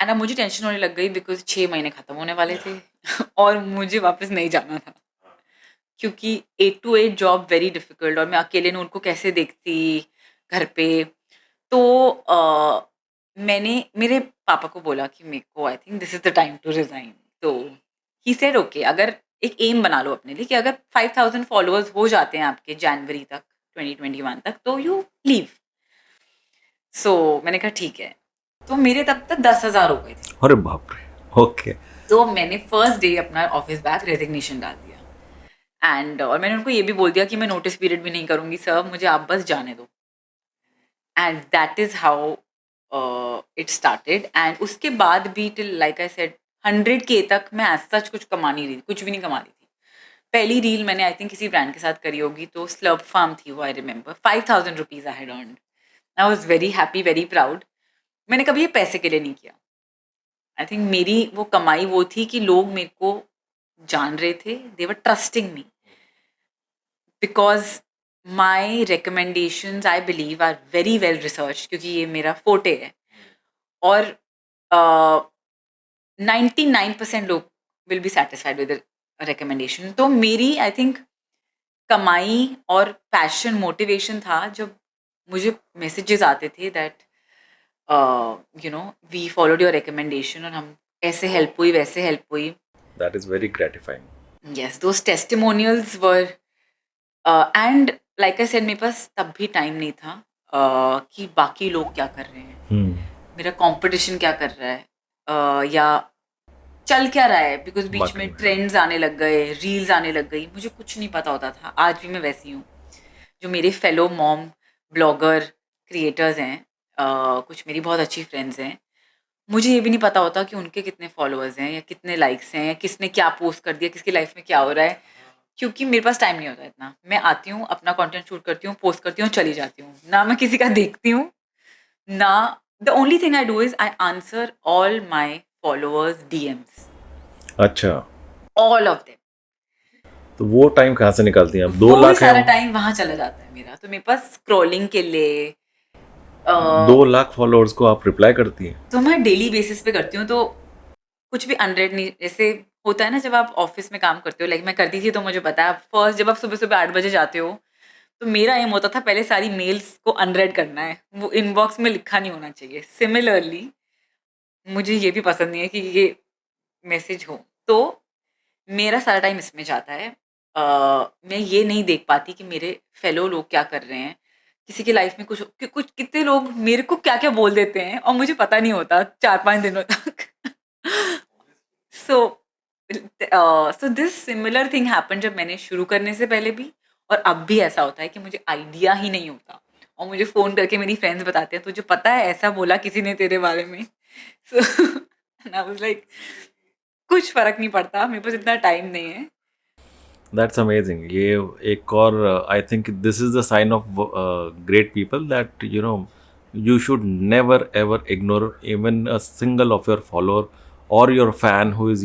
एंड अब मुझे टेंशन होने लग गई, बिकॉज़ 6 महीने खत्म होने वाले थे और मुझे वापस नहीं जाना था, क्योंकि 8 टू 8 जॉब वेरी डिफ़िकल्ट, और मैं अकेले नूर को कैसे देखती घर पे। तो मैंने मेरे पापा को बोला कि मेरे को I think this is the time to resign. तो ही सेड ओके, अगर एक एम बना लो अपने लिए कि अगर 5000 फॉलोअर्स हो जाते हैं आपके जनवरी तक, 2021 तक, तो यू लीव। सो मैंने कहा ठीक है। तो मेरे तब तक 10,000 हो गए थे। अरे बाप रे। ओके। तो मैंने फर्स्ट डे अपना ऑफिस बैग रेजिग्नेशन डाल दिया, और मैंने उनको ये भी बोल दिया कि मैं नोटिस पीरियड भी नहीं करूँगी सर, मुझे आप बस जाने दो। And that is how it started. And उसके बाद भी till like I said 100K तक मैं एज सच कुछ कमा नहीं रही थी, कुछ भी नहीं कमा रही थी। पहली रील मैंने आई थिंक किसी ब्रांड के साथ करी होगी, तो स्लर्प फार्म थी वो, I remember. 5,000 rupees I had earned. I was very happy, very proud. मैंने कभी ये पैसे के लिए नहीं किया। आई थिंक मेरी वो कमाई वो थी कि लोग मेरे को जान रहे थे, they were trusting me because my recommendations I believe are very well research, क्योंकि ये मेरा फोटे है। और 99% लोग will be satisfied with recommendation. तो मेरी आई थिंक कमाई और पैशन मोटिवेशन था जब मुझे मैसेजेस आते थे that we followed your recommendation, और हम ऐसे हेल्प हुई, वैसे हेल्प हुई। That is very gratifying. Yes, those testimonials were and like I said, मेरे पास तब भी टाइम नहीं था कि बाकी लोग क्या कर रहे हैं, मेरा कंपटीशन क्या कर रहा है, या चल क्या रहा है, बिकॉज बीच में Marketing. ट्रेंड्स आने लग गए, रील्स आने लग गई, मुझे कुछ नहीं पता होता था। आज भी मैं वैसी हूँ। जो मेरे फेलो मॉम ब्लॉगर क्रिएटर्स हैं, कुछ मेरी बहुत अच्छी फ्रेंड्स हैं, मुझे ये भी नहीं पता होता कि उनके कितने फॉलोअर्स हैं या कितने लाइक्स हैं या किसने क्या पोस्ट कर दिया, किसकी लाइफ में क्या हो रहा है, क्योंकि मेरे पास टाइम नहीं होता इतना। मैं आती हूँ, अपना कंटेंट शूट करती हूँ, पोस्ट करती हूँ, चली जाती हूँ। ना मैं किसी का देखती हूँ, ना the only thing I do is I answer all my followers DMs, अच्छा, ऑल ऑफ देम। तो वो टाइम कहाँ से निकालती हैं आप? 2 वो लाख सारा है, टाइम वहां चला जाता है मेरा। तो मेरे पास स्क्रॉलिंग के लिए 2 लाख फॉलोअर्स को आप रिप्लाई करती हैं? तो मैं डेली बेसिस पे करती हूँ। तो कुछ भी अनरेड नहीं, जैसे होता है ना जब आप ऑफिस में काम करते हो, लाइक मैं करती थी, तो मुझे पता है फर्स्ट जब आप सुबह सुबह 8 बजे जाते हो, तो मेरा एम होता था पहले सारी मेल्स को अनरेड करना है, वो इनबॉक्स में लिखा नहीं होना चाहिए। सिमिलरली मुझे ये भी पसंद नहीं है कि ये मैसेज हो, तो मेरा सारा टाइम इसमें जाता है। मैं ये नहीं देख पाती कि मेरे फेलो लोग क्या कर रहे हैं, किसी की लाइफ में कुछ कितने लोग मेरे को क्या क्या बोल देते हैं और मुझे पता नहीं होता 4-5 दिनों तक। So so this similar thing happen जब मैंने शुरू करने से पहले भी, और अब भी ऐसा होता है कि मुझे आइडिया ही नहीं होता और मुझे फ़ोन करके मेरी फ्रेंड्स बताते हैं, तुझे पता है ऐसा बोला किसी ने तेरे बारे में। सो आई वाज लाइक कुछ फ़र्क नहीं पड़ता, मेरे पास इतना टाइम नहीं है। That's amazing. ये एक और I think this is the sign of great people that you should never ever ignore even a single of your follower or your fan who is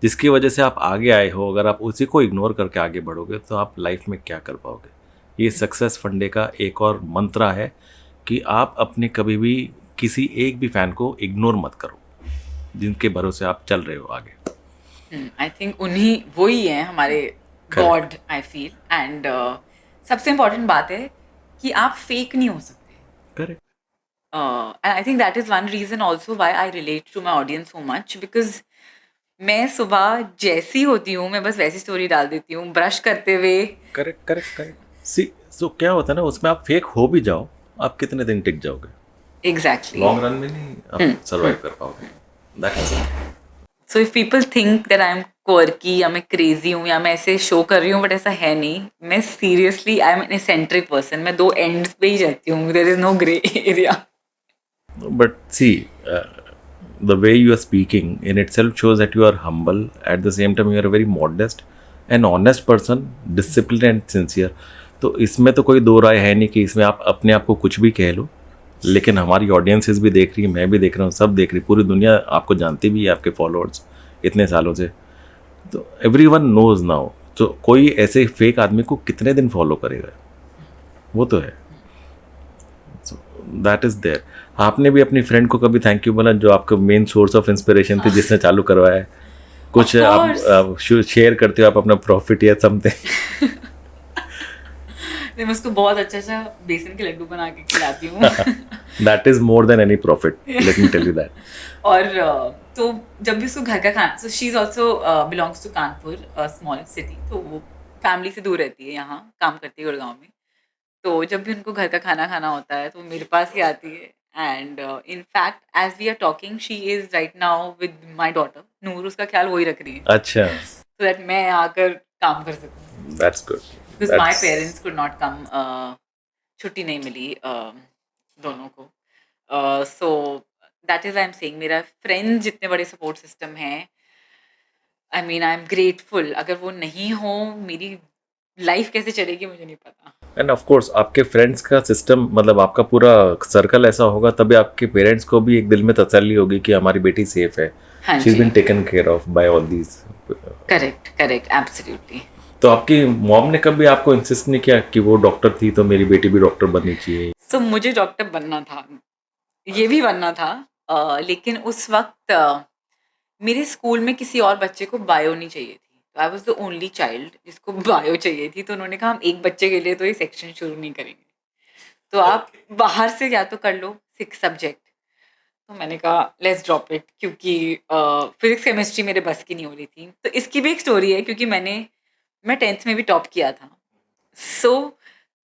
जिसकी वजह से आप आगे आए हो। अगर आप उसी को इग्नोर करके आगे बढ़ोगे तो आप लाइफ में क्या कर पाओगे। ये सक्सेस फंडे का एक और मंत्र है कि आप अपने कभी भी किसी एक भी फैन को इग्नोर मत करो जिनके भरोसे आप चल रहे हो आगे। आई थिंक उन्हीं वो ही हैं हमारे गॉड, आई फील। एंड सबसे इम्पोर्टेंट बात है कि आप फेक नहीं हो सकते। Correct. And I think that is one reason also why I relate to my audience so much, because मैं सुबह जैसी होती हूँ मैं बस वैसी स्टोरी डाल देती हूँ ब्रश करते हुए। Correct correct correct. See so क्या होता है ना, उसमें आप फेक हो भी जाओ, आप कितने दिन टिक जाओगे? एग्जैक्टली। लॉन्ग रन में नहीं आप सर्वाइव कर पाओगे। That's it. So if people think that I M quirky या मैं क्रेजी हूँ या मैं ऐसे शो कर रही हूँ, बट ऐसा है नहीं। मैं seriously I am an eccentric person. मैं 2 एंड्स पे ही रहती हूँ, there is no grey area. But see, the way you are speaking in itself shows that you are humble. At the same time, you are a very modest and honest person, disciplined and sincere. तो इसमें तो कोई दो राय है नहीं कि इसमें आप अपने आप को कुछ भी कह लो, लेकिन हमारी ऑडियंसेस भी देख रही है, मैं भी देख रहा हूँ, सब देख रही, पूरी दुनिया आपको जानती भी है, आपके फॉलोअर्स इतने सालों से। तो एवरीवन नोज नाउ। तो कोई ऐसे फेक आदमी को कितने दिन फॉलो करेगा, वो तो है। That is there. आपने भी अपनी फ्रेंड को कभी थैंक यू बोला जो आपका मेन सोर्स ऑफ इंस्पिरेशन थी, जिसने चालू करवाया है? कुछ आप शेयर करते हो आप अपना प्रॉफिट या समथिंग? मैं उसको बहुत अच्छा बेसन के लड्डू बना के खिलाती हूँ। That is more than any profit, let me tell you that. और तो जब भी उसको घर का खाना, so she is also belongs to Kanpur, small city, तो वो फैमिली से दूर रहती है, यहाँ काम करती है गुड़गांव में। तो जब भी उनको घर का खाना खाना होता है तो मेरे पास ही आती है। And in fact as we are talking she is right now with my daughter Noor, उसका ख्याल वही रख रही है, अच्छा। सो दैट मैं आकर काम कर सकूँ, that's good. Because my parents could not come, छुट्टी नहीं मिली दोनों को, so that is I am saying मेरा फ्रेंड्स जितने बड़े सपोर्ट सिस्टम हैं, I mean I am grateful, अगर वो नहीं हो मेरी लाइफ कैसे चलेगी मुझे नहीं पता। एंड ऑफ कोर्स आपके फ्रेंड्स का सिस्टम, मतलब आपका पूरा सर्कल ऐसा होगा, तभी आपके पेरेंट्स को भी एक दिल में तसल्ली होगी कि हमारी बेटी सेफ है, हाँ शी इज जी, been taken care of by all these. Correct correct absolutely. तो आपकी मॉम ने कभी आपको इंसिस्ट नहीं किया कि वो डॉक्टर थी तो मेरी बेटी भी डॉक्टर बननी चाहिए? सो मुझे डॉक्टर बनना था, ये भी बनना था, लेकिन उस वक्त मेरे स्कूल में किसी और बच्चे को बायो नहीं चाहिए थी, तो I was the only child जिसको बायो चाहिए थी, तो उन्होंने कहा हम एक बच्चे के लिए तो ये सेक्शन शुरू नहीं करेंगे, तो आप बाहर से या तो कर लो 6 सब्जेक्ट। तो मैंने कहा लेट्स ड्रॉप इट, क्योंकि फिजिक्स केमिस्ट्री मेरे बस की नहीं हो रही थी। तो इसकी भी एक स्टोरी है, क्योंकि मैं 10th में भी टॉप किया था, सो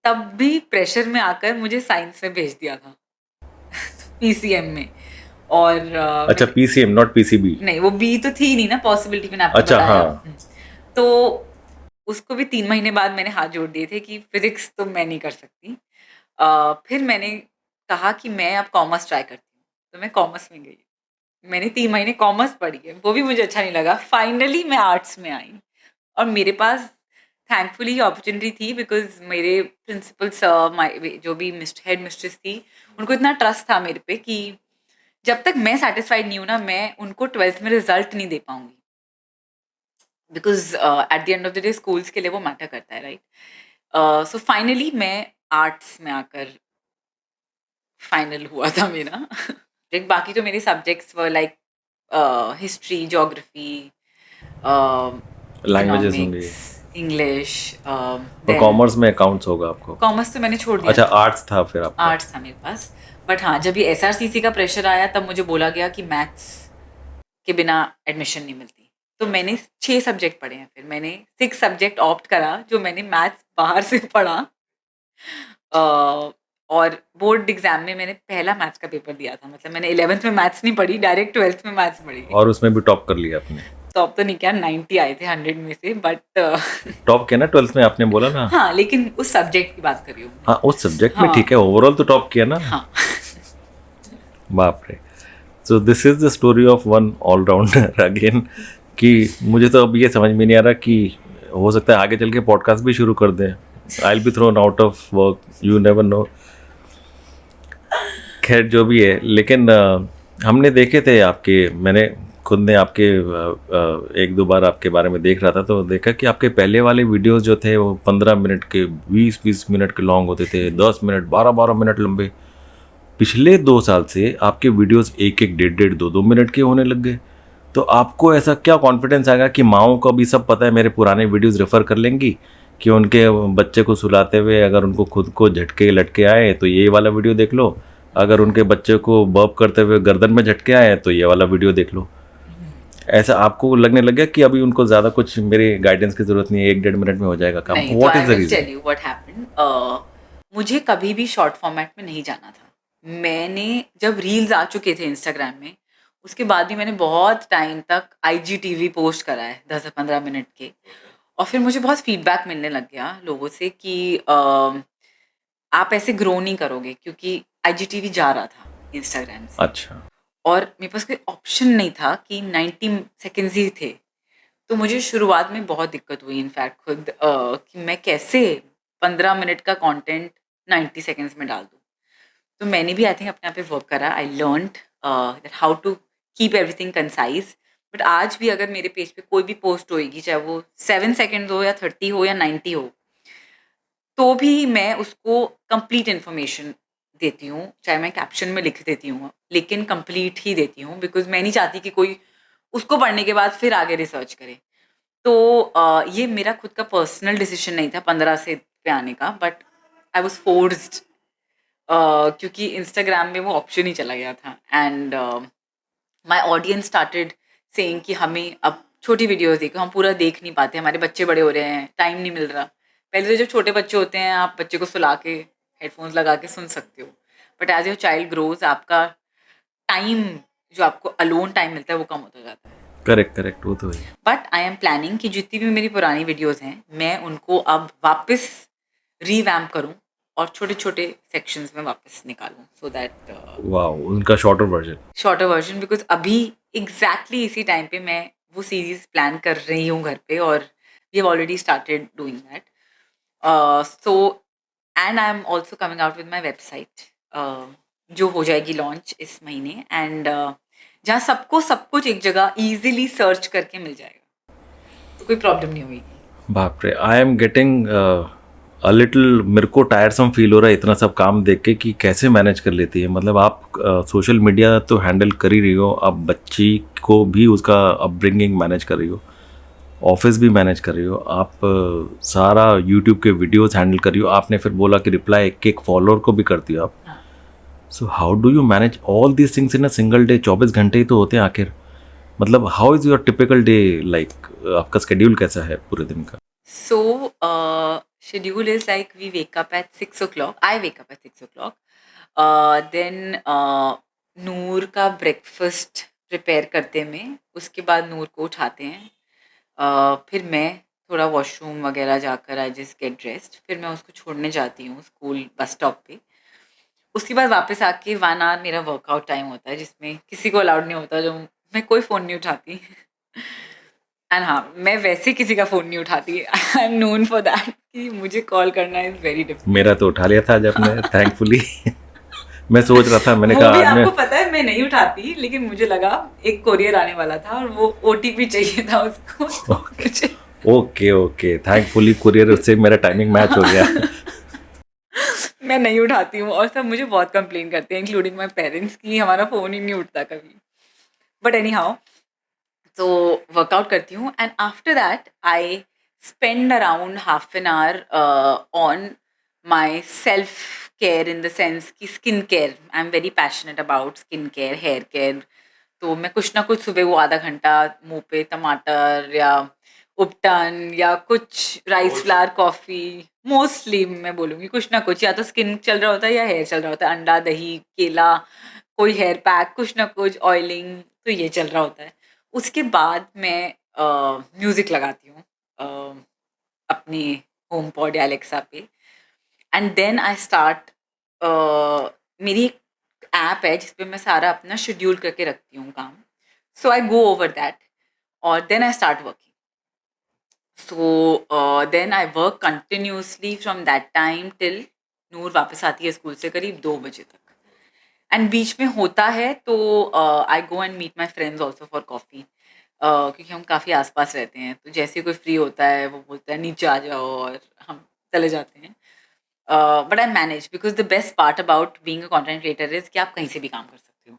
तब भी प्रेशर में आकर मुझे साइंस में भेज दिया था पीसीएम में, और अच्छा, पीसीएम नॉट पीसीबी? नहीं वो बी तो थी नहीं ना पॉसिबिलिटी, मैंने आपको अच्छा, बताया। हाँ। तो उसको भी 3 महीने बाद मैंने हाथ जोड़ दिए थे कि फिजिक्स तो मैं नहीं कर सकती। फिर मैंने कहा कि मैं अब कॉमर्स ट्राई करती हूँ, तो मैं कॉमर्स में गई। मैंने 3 महीने कॉमर्स पढ़ी है, वो भी मुझे अच्छा नहीं लगा। फाइनली मैं आर्ट्स में आई, और मेरे पास थैंकफुली अपॉर्चुनिटी थी, बिकॉज़ मेरे प्रिंसिपल सर, जो भी हेड मिस्ट्रेस थी, उनको इतना ट्रस्ट था मेरे पे कि जब तक मैं सैटिस्फाइड नहीं हूँ ना, मैं उनको 12th में रिजल्ट नहीं दे पाऊंगी, because at the end of the day schools के लिए वो मैटर करता है, राइट। सो फाइनली मैं आर्ट्स में आकर फाइनल हुआ था मेरा लाइक बाकी तो मेरे subjects were like history, geography, languages होंगे। इकोनॉमिक्स, इंग्लिश, और कॉमर्स में अकाउंट्स होगा आपको? कॉमर्स तो मैंने छोड़ दिया अच्छा, था। आर्ट्स था फिर आपका? आर्ट्स था मेरे पास, बट हाँ जब ये एसआरसीसी का प्रेशर आया तब मुझे बोला गया कि मैथ्स के बिना एडमिशन नहीं मिलती, तो मैंने 6 सब्जेक्ट पढ़े हैं, फिर मैंने 6 सब्जेक्ट ऑप्ट करा, जो मैंने मैथ्स बाहर से पढ़ा, और बोर्ड एग्जाम में मैंने पहला मैथ्स का पेपर दिया था, मतलब मैंने 11th में मैथ्स नहीं पढ़ी, डायरेक्ट 12th में मैथ्स पढ़ी, और उसमें भी टॉप कर लिया आपने? तो अब तो नहीं किया, 90 आए थे 100 में से, बट टॉप किया ना 12th में, आपने बोला ना। हाँ लेकिन उस सब्जेक्ट की बात कर रही हूँ मैं। हाँ, उस सब्जेक्ट में हाँ। ठीक है, ओवरऑल तो टॉप किया ना। हाँ बाप रे। So this is the story of one allrounder again, कि मुझे तो अब ये समझ में नहीं आ रहा कि हो सकता है आगे चल के पॉडकास्ट भी शुरू कर दें। I will be thrown out of work, you never no. खैर जो भी है, लेकिन हमने देखे थे आपके, मैंने खुद ने आपके एक दो बार आपके बारे में देख रहा था, तो देखा कि आपके पहले वाले वीडियोस जो थे वो 15 मिनट के, 20-20 मिनट के लॉन्ग होते थे, 10 मिनट, 12-12 मिनट लंबे। पिछले 2 साल से आपके वीडियोस 1-1, 1.5-1.5, 2-2 मिनट के होने लग गए। तो आपको ऐसा क्या कॉन्फिडेंस आएगा कि माओं को भी सब पता है, मेरे पुराने वीडियोस रेफ़र कर लेंगी कि उनके बच्चे को सुलाते हुए अगर उनको खुद को झटके लटके आए तो ये वाला वीडियो देख लो, अगर उनके बच्चे को बर्प करते हुए गर्दन में झटके आए तो ये वाला वीडियो देख लो। ऐसा आपको लगने लग गया कि अभी उनको ज़्यादा कुछ मेरे गाइडेंस की ज़रूरत नहीं है, 1-1.5 मिनट में हो जाएगा काम? नहीं, व्हाट तो is the I will reason? Tell you what happened. मुझे कभी भी शॉर्ट फॉर्मेट में नहीं जाना था। मैंने जब रील्स आ चुके थे इंस्टाग्राम में, उसके बाद भी मैंने बहुत टाइम तक आईजीटीवी पोस्ट करा है 10 से 15 मिनट के, और फिर मुझे बहुत फीडबैक मिलने लग गया लोगों से कि आप ऐसे ग्रो नहीं करोगे, क्योंकि आईजीटीवी जा रहा था इंस्टाग्राम से, अच्छा। और मेरे पास कोई ऑप्शन नहीं था कि 90 सेकेंड्स ही थे। तो मुझे शुरुआत में बहुत दिक्कत हुई इनफैक्ट खुद, कि मैं कैसे 15 मिनट का कंटेंट 90 सेकेंड्स में डाल दूँ। तो मैंने भी आई थिंक अपने आप पे वर्क करा। I learned how to keep everything concise. But आज भी अगर मेरे पेज पे कोई भी पोस्ट होएगी, चाहे वो 7 सेकेंड हो या 30 हो या 90 हो, तो भी मैं उसको कंप्लीट इन्फॉर्मेशन देती हूँ, चाहे मैं कैप्शन में लिख देती हूँ, लेकिन कंप्लीट ही देती हूँ, बिकॉज मैं नहीं चाहती कि कोई उसको पढ़ने के बाद फिर आगे रिसर्च करे। तो ये मेरा खुद का पर्सनल डिसीजन नहीं था 15 से पे आने का, बट आई वाज फोर्स्ड, क्योंकि इंस्टाग्राम में वो ऑप्शन ही चला गया था, and my audience started saying कि हमें अब छोटी वीडियोस देखो, हम पूरा देख नहीं पाते, हमारे बच्चे बड़े हो रहे हैं, टाइम नहीं मिल रहा। पहले तो जब छोटे बच्चे होते हैं आप बच्चे को सुला के हेडफोन्स लगा के सुन सकते हो, but as your child grows आपका टाइम, जो आपको अलोन टाइम मिलता है, वो कम होता जाता है। करेक्ट करेक्ट, वो तो है। बट आई एम प्लानिंग कि जितनी भी मेरी पुरानी वीडियोस हैं मैं उनको अब वापस रीवैम्प करूं और छोटे छोटे सेक्शंस में वापस निकालूं, सो दैट वाह, उनका shorter version. Shorter version, because अभी इसी टाइम पे मैं वो सीरीज प्लान कर रही हूँ घर पे, और we have already started doing that. So and I am also coming out with my website, जो हो जाएगी लॉन्च इस महीने, एंड जहाँ सबको सब कुछ एक जगह इजीली सर्च करके मिल जाएगा, तो कोई प्रॉब्लम नहीं होगी. बाप रे, I am getting a little, मेरे को टायरसम फील हो रहा है इतना सब काम देख के कि कैसे मैनेज कर लेती है। मतलब आप सोशल मीडिया तो हैंडल कर ही रही हो, आप बच्ची को भी उसका अपब्रिंगिंग मैनेज कर रही हो, ऑफिस भी मैनेज कर रही हो, आप सारा यूट्यूब के वीडियोस हैंडल कर रही हो, आपने फिर बोला कि रिप्लाई एक एक फॉलोअर को भी करती हो आप। So how do you manage all these things in a single day? 24 घंटे ही तो होते हैं आखिर। मतलब how is your typical day like? आपका स्केड्यूल कैसा है पूरे दिन का? So, schedule is like we wake up at 6 o'clock. I wake up at 6 o'clock. Then नूर का ब्रेकफास्ट प्रिपेयर करते में, उसके बाद नूर को उठाते हैं. फिर मैं थोड़ा वॉशरूम वगैरह जाकर आई जस्ट गेट ड्रेस्ड, फिर मैं उसको छोड़ने जाती हूँ स्कूल बस स्टॉप पे. उसके बाद वापस आके 1 आवर मेरा वर्कआउट टाइम होता है, जिसमें किसी को अलाउड नहीं होता, जो मैं कोई फ़ोन नहीं उठाती. एंड हाँ, मैं वैसे किसी का फ़ोन नहीं उठाती. I am known for that कि मुझे कॉल करना इज़ वेरी डिफिकल्ट. मेरा तो उठा लिया था आज आपने, थैंकफुली। मैं सोच रहा था, मैंने वो कहा भी आज मैं आपको पता है मैं नहीं उठाती, लेकिन मुझे लगा एक कोरियर आने वाला था और वो ओटीपी चाहिए था उसको, तो मुझे ओके ओके, थैंकफुली कुरियर से मेरा टाइमिंग मैच हो गया। मैं नहीं उठाती हूँ, और सब मुझे बहुत कंप्लेन करते हैं इंक्लूडिंग माई पेरेंट्स कि हमारा फ़ोन ही नहीं उठता कभी. बट एनी हाउ, तो वर्कआउट करती हूँ, and after that I spend around half an hour on my self care, in the sense कि skin care. I am very passionate about skin care, hair care. तो मैं कुछ ना कुछ सुबह वो आधा घंटा मुंह पे टमाटर या उपटन या कुछ राइस फ्लावर कॉफ़ी, मोस्टली मैं बोलूँगी कुछ ना कुछ, या तो स्किन चल रहा होता है या हेयर चल रहा होता है, अंडा दही केला, कोई हेयर पैक, कुछ ना कुछ ऑयलिंग, तो ये चल रहा होता है. उसके बाद मैं म्यूज़िक लगाती हूँ अपने होम पॉड या एलेक्सा पे, एंड देन आई स्टार्ट. मेरी एक ऐप है जिस पे मैं सारा अपना शेड्यूल करके रखती हूँ काम. So I go over that, और then I start working. So then I work continuously from that time till Noor वापस आती है स्कूल से करीब 2 बजे तक. एंड बीच में होता है तो I go and meet my friends also for coffee, क्योंकि हम काफ़ी आसपास रहते हैं, तो जैसे ही कोई फ्री होता है वो बोलता है नीचे आ जाओ, और हम चले जाते हैं. But I manage, because the best part about being a content creator is कि आप कहीं से भी काम कर सकते हो.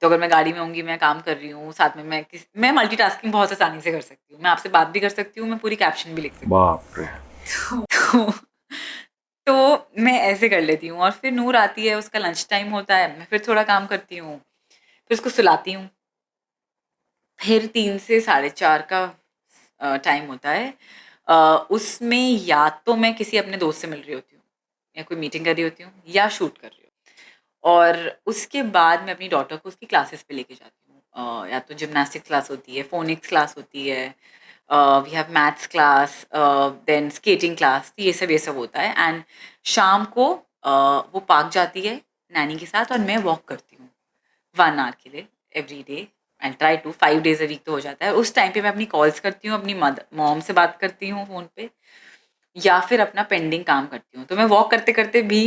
तो अगर मैं गाड़ी में होंगी, मैं काम कर रही हूँ, साथ में मैं मल्टीटास्किंग बहुत आसानी से कर सकती हूँ. मैं आपसे बात भी कर सकती हूँ, मैं पूरी कैप्शन भी लिख सकती बाप रे। हूँ. तो मैं ऐसे कर लेती हूँ, और फिर नूर आती है, उसका लंच टाइम होता है, मैं फिर थोड़ा काम करती हूँ, फिर उसको सुलाती हूँ. फिर 3 से 4:30 का टाइम होता है. उसमें या तो मैं किसी अपने दोस्त से मिल रही होती हूँ, या कोई मीटिंग कर रही होती हूँ, या शूट कर रही हूँ. और उसके बाद मैं अपनी डॉटर को उसकी क्लासेस पे लेके जाती हूँ. या तो जिमनास्टिक्स क्लास होती है, फोनिक्स क्लास होती है, we have maths class, then skating class, तो ये सब होता है. एंड शाम को वो पार्क जाती है नैनी के साथ, और मैं वॉक करती हूँ 1 आवर के लिए every day. And try to 5 days a week तो हो जाता है. उस टाइम पे मैं अपनी कॉल्स करती हूँ, अपनी मॉम से बात करती हूँ फ़ोन पे, या फिर अपना पेंडिंग काम करती हूँ. तो मैं वॉक करते करते भी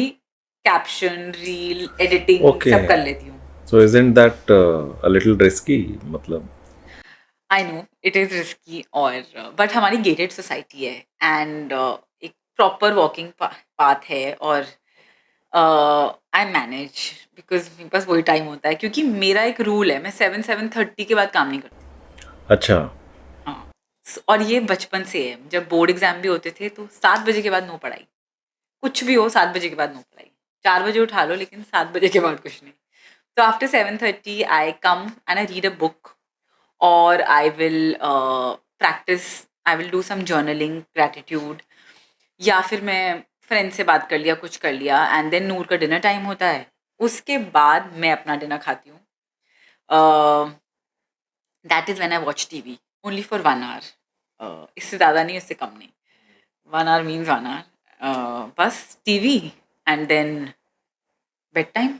कैप्शन, रील, एडिटिंग ओके, सब कर लेती हूँ. So isn't that a little risky? मतलब I know it is risky, और बट हमारी गेटेड सोसाइटी है, एंड एक प्रॉपर वॉकिंग पाथ है, और आई मैनेज, बिकॉज मेरे पास वही टाइम होता है, क्योंकि मेरा एक रूल है, मैं 7-7:30 के बाद काम नहीं करती. अच्छा। हाँ, और ये बचपन से है. जब बोर्ड एग्जाम भी होते थे तो 7 बजे के बाद नो पढ़ाई. कुछ भी हो, 7 बजे के बाद नो पढ़ाई. 4 बजे उठा लो, लेकिन 7 बजे के बाद कुछ नहीं. तो after 7:30 I come and I read a book, और I will practice, I will do some journaling, gratitude, या फिर मैं फ्रेंड से बात कर लिया, कुछ कर लिया. एंड देन नूर का डिनर टाइम होता है, उसके बाद मैं अपना डिनर खाती हूँ. That is when I watch TV only for 1 hour, इससे ज़्यादा नहीं, इससे कम नहीं. 1 आवर मीन्स 1 आवर, बस TV and then bed time.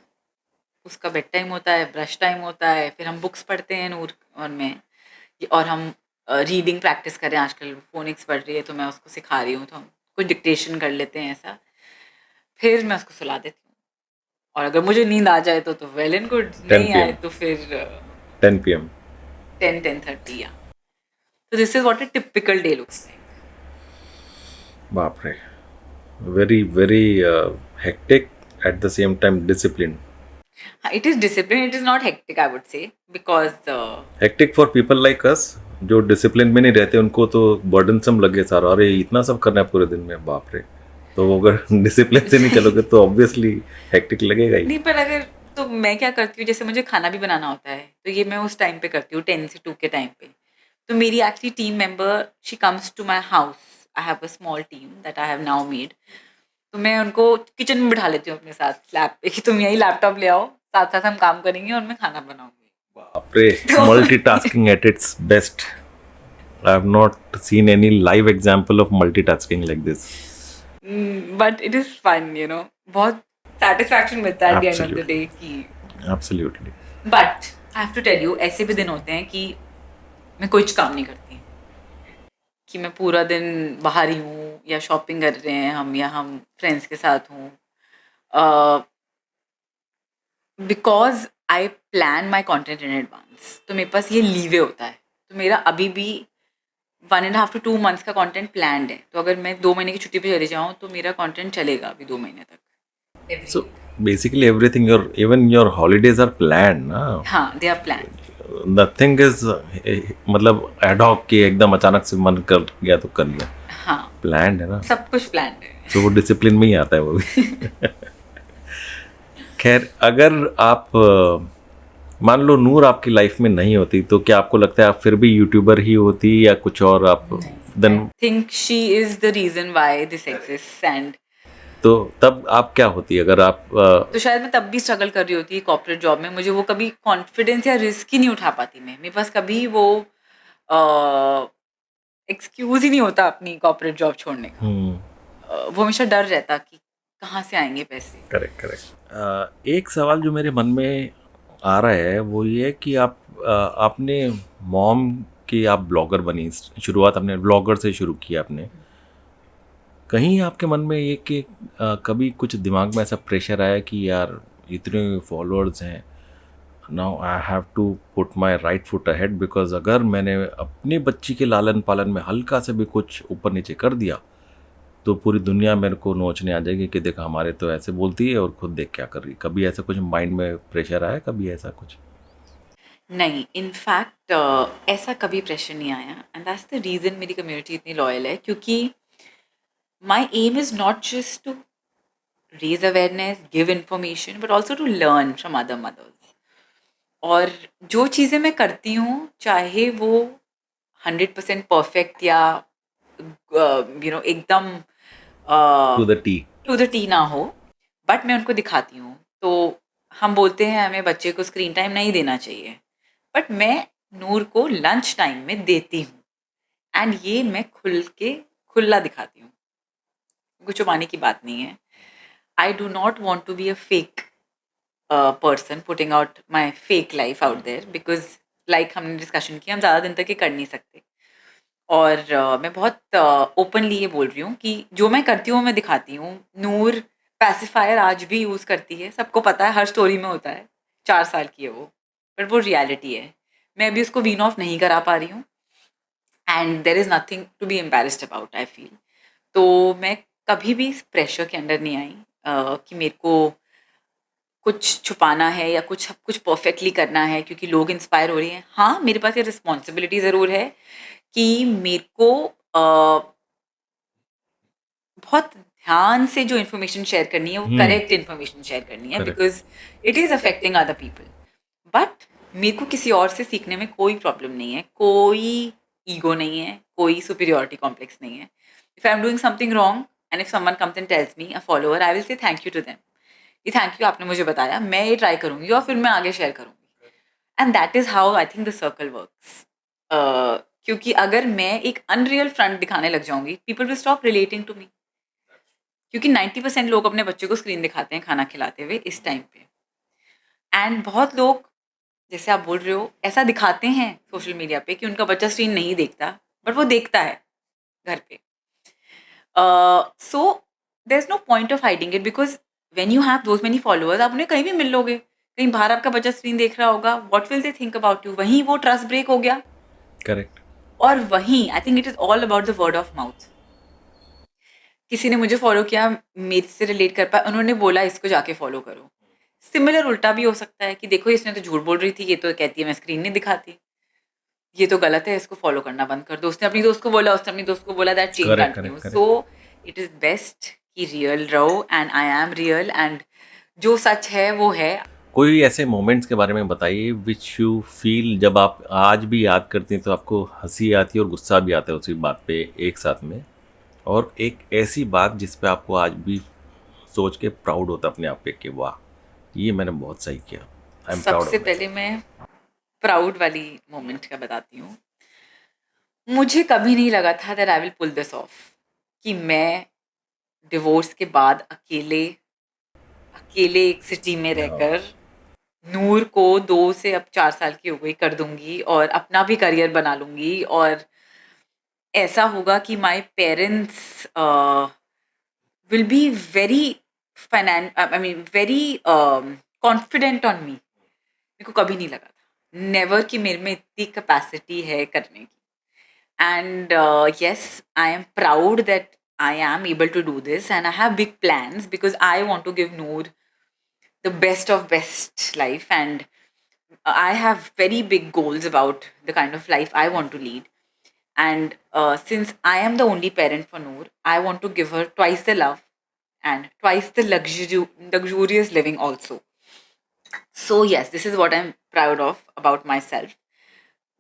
उसका बेड टाइम होता है, ब्रश टाइम होता है, फिर हम बुक्स पढ़ते हैं नूर और मैं. और हम रीडिंग प्रैक्टिस कर रहे हैं आजकल, फोनिक्स पढ़ रही है तो मैं उसको सिखा रही हूँ, तो हम कुछ डिक्टेशन कर लेते हैं ऐसा. फिर मैं उसको सुला देती हूँ, और अगर मुझे नींद आ जाए तो वेल एंड गुड, 10 नहीं आए PM, तो फिर 10 PM. 10-10:30 या. तो this is what a typical day looks like. बाप रे, very very hectic at the same time discipline. It is discipline, it is not hectic I would say, because hectic for people like us जो डिसिप्लिन में नहीं रहते, उनको तो बर्डनसम लगे सारा, अरे इतना सब करना है पूरे दिन में, बाप रे. तो अगर डिसिप्लिन से नहीं चलोगे तो ऑब्वियसली हेक्टिक लगेगा ही. नहीं, पर अगर, तो मैं क्या करती हूँ, जैसे मुझे खाना भी बनाना होता है तो ये मैं उस टाइम पे करती हूँ, 10 से 2 के टाइम पे. तो मेरी actually team member, she comes to my house. I have a small team that I have now made. तो मैं उनको किचन में बिठा लेती हूँ अपने साथ स्लैब पे, कि तुम यही लैपटॉप ले आओ, साथ साथ हम काम करेंगे और मैं खाना बनाऊंगी. बाप रे, multitasking at its best. I have not seen any live example of multitasking like this. But it is fun, बहुत सेटिस्फैक्शन मिलता है at the end of the Absolutely. Day कि. Absolutely. But I have to tell you, ऐसे भी दिन होते हैं कि मैं कुछ काम नहीं करती, कि मैं पूरा दिन बाहर ही हूँ, या शॉपिंग कर रहे हैं हम, या हम फ्रेंड्स के साथ हूँ. Because I plan my content in advance, तो मेरे पास ये लीवे होता है. तो मेरा अभी भी 1.5 to 2 months का कंटेंट प्लान्ड है. तो अगर मैं 2 महीने की छुट्टी पे चली जाऊँ तो मेरा कंटेंट चलेगा अभी 2 महीने तक. Every So week. basically everything, even your holidays are planned ना. हाँ, they are plan. Nothing is मतलब ad hoc कि एकदम अचानक से मन कर गया तो कर लिया. हाँ, प्लान्ड है ना. सब कुछ प्लान है. तो वो डिसिप्लिन में ही आता है वो भी. खैर, अगर आप मान लो नूर आपकी लाइफ में नहीं होती तो क्या आपको लगता है आप फिर भी यूट्यूबर ही होती या कुछ और आप then. I think she is the reason why this exists, and तो तब आप क्या होती अगर आप तो शायद मैं तब भी स्ट्रगल कर रही होती कॉर्पोरेट जॉब में. मुझे वो कभी कॉन्फिडेंस या रिस्क ही नहीं उठा पाती मैं. मेरे पास कभी वो एक्सक्यूज ही नहीं होता अपनी कॉर्पोरेट जॉब छोड़ने का. वो हमेशा डर रहता कि कहाँ से आएंगे पैसे. Correct correct. एक सवाल जो मेरे मन में आ रहा है वो ये है कि आपने मॉम की आप ब्लॉगर बनी, शुरुआत आपने ब्लॉगर से शुरू किया आपने. कहीं आपके मन में ये कि कभी कुछ दिमाग में ऐसा प्रेशर आया कि यार इतने फॉलोअर्स हैं, now I have to put my right foot ahead, because अगर मैंने अपनी बच्ची के लालन पालन में हल्का से भी कुछ ऊपर नीचे कर दिया तो पूरी दुनिया मेरे को नोचने आ जाएगी कि देखा हमारे तो ऐसे बोलती है और खुद देख क्या कर रही है. कभी ऐसा कुछ माइंड में प्रेशर आया, कभी ऐसा कुछ? नहीं, इनफैक्ट ऐसा कभी प्रेशर नहीं आया. एंड दैट्स द रीज़न मेरी कम्युनिटी इतनी लॉयल है, क्योंकि my aim is not just to raise awareness, give information, but also to learn from other mothers. और जो चीज़ें मैं करती हूँ, चाहे वो 100% परफेक्ट या एकदम to the T. To the T ना हो, बट मैं उनको दिखाती हूँ. तो हम बोलते हैं हमें बच्चे को स्क्रीन टाइम नहीं देना चाहिए, बट मैं नूर को लंच टाइम में देती हूँ. एंड ये मैं खुला दिखाती हूँ, कुछ छुपाने की बात नहीं है. I do not want to be a fake person putting out my fake life out there, because like हमने डिस्कशन किया, हम ज़्यादा दिन तक ये कर नहीं सकते. और मैं बहुत ओपनली ये बोल रही हूँ कि जो मैं करती हूँ वो मैं दिखाती हूँ. नूर पैसिफायर आज भी यूज़ करती है, सबको पता है, हर स्टोरी में होता है. 4 साल की है वो, बट वो रियलिटी है. मैं अभी उसको वीन ऑफ नहीं करा पा रही हूँ, and there is nothing to be embarrassed about, I feel. तो मैं कभी भी इस प्रेशर के अंडर नहीं आई कि मेरे को कुछ छुपाना है या कुछ परफेक्टली करना है क्योंकि लोग इंस्पायर हो रही हैं. हाँ, मेरे पास ये रिस्पॉन्सिबिलिटी ज़रूर है कि मेरे को बहुत ध्यान से जो इन्फॉर्मेशन शेयर करनी है वो करेक्ट इन्फॉर्मेशन शेयर करनी है, Correct. Because it is affecting other people. But मेरे को किसी और से सीखने में कोई प्रॉब्लम नहीं है, कोई ईगो नहीं है, कोई सुपीरियोरिटी कॉम्प्लेक्स नहीं है. If I am doing something wrong and if someone comes and tells me, a follower, I will say thank you to them. ये थैंक यू, आपने मुझे बताया, मैं ये ट्राई करूँगी और फिर मैं आगे शेयर करूँगी. And that is how I think the circle works. क्योंकि अगर मैं एक अनरियल फ्रंट दिखाने लग जाऊंगी, people will stop relating to me. क्योंकि 90% लोग अपने बच्चे को स्क्रीन दिखाते हैं खाना खिलाते हुए इस टाइम पे. एंड बहुत लोग, जैसे आप बोल रहे हो, ऐसा दिखाते हैं सोशल मीडिया पे कि उनका बच्चा स्क्रीन नहीं देखता, बट वो देखता है घर पे. So there is no point of hiding it, because when you have those many followers, आप उन्हें कहीं भी मिल लोगे. कहीं बाहर आपका बच्चा स्क्रीन देख रहा होगा, what will they think about you. वहीं वो ट्रस्ट ब्रेक हो गया. करेक्ट. और वहीं आई think it is all about the word of mouth. किसी ने मुझे फॉलो किया, मेरे से रिलेट कर पाया, उन्होंने बोला इसको जाके फॉलो करो. सिमिलर उल्टा भी हो सकता है कि देखो इसने तो झूठ बोल रही थी, ये तो कहती है मैं स्क्रीन नहीं दिखाती, ये तो गलत है, इसको फॉलो करना बंद कर दो. उसने अपनी दोस्त को बोला, उसने अपनी दोस्त को बोला, that chain Correct, continue. correct, so it is best कि रियल रहो, and I M real, and जो सच है वो है. कोई ऐसे मोमेंट्स के बारे में बताइए विच यू फील जब आप आज भी याद करती हैं तो आपको हंसी आती है और गुस्सा भी आता है उसी बात पे एक साथ में, और एक ऐसी बात जिस पे आपको आज भी सोच के प्राउड होता अपने आप पे कि वाह ये मैंने बहुत सही किया, आई एम प्राउड. सबसे पहले मैं प्राउड वाली मोमेंट का बताती हूँ. मुझे कभी नहीं लगा था that I will pull this off, कि मैं डिवोर्स के बाद अकेले एक सिटी में रहकर नूर को 2 से अब 4 साल की हो गई कर दूंगी, और अपना भी करियर बना लूंगी, और ऐसा होगा कि my parents will be very very confident on me. मेरे को कभी नहीं लगा था, नेवर, कि मेरे में इतनी कैपेसिटी है करने की. And yes, I am proud that I am able to do this, and I have big plans because I want to give Noor the best of best life, and I have very big goals about the kind of life I want to lead. And since I am the only parent for Noor, I want to give her twice the love and twice the luxurious living also. So yes, this is what I'm proud of about myself,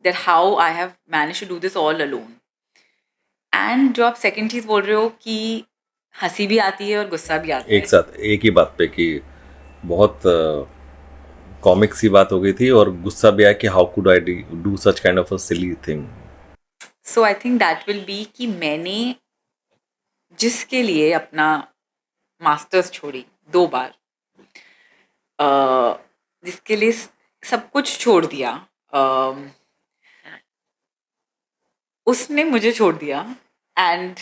that how I have managed to do this all alone. And जो आप सेकंड चीज़ बोल रहे हो कि हंसी भी आती है और गुस्सा भी आता है, एक साथ एक ही बात पे कि बहुत कॉमिक सी बात हो गई थी और गुस्सा भी आया कि how could I do such kind of a silly thing. So I think that will be कि मैंने जिसके लिए अपना मास्टर्स छोड़ी 2 बार, जिसके लिए सब कुछ छोड़ दिया, उसने मुझे छोड़ दिया. एंड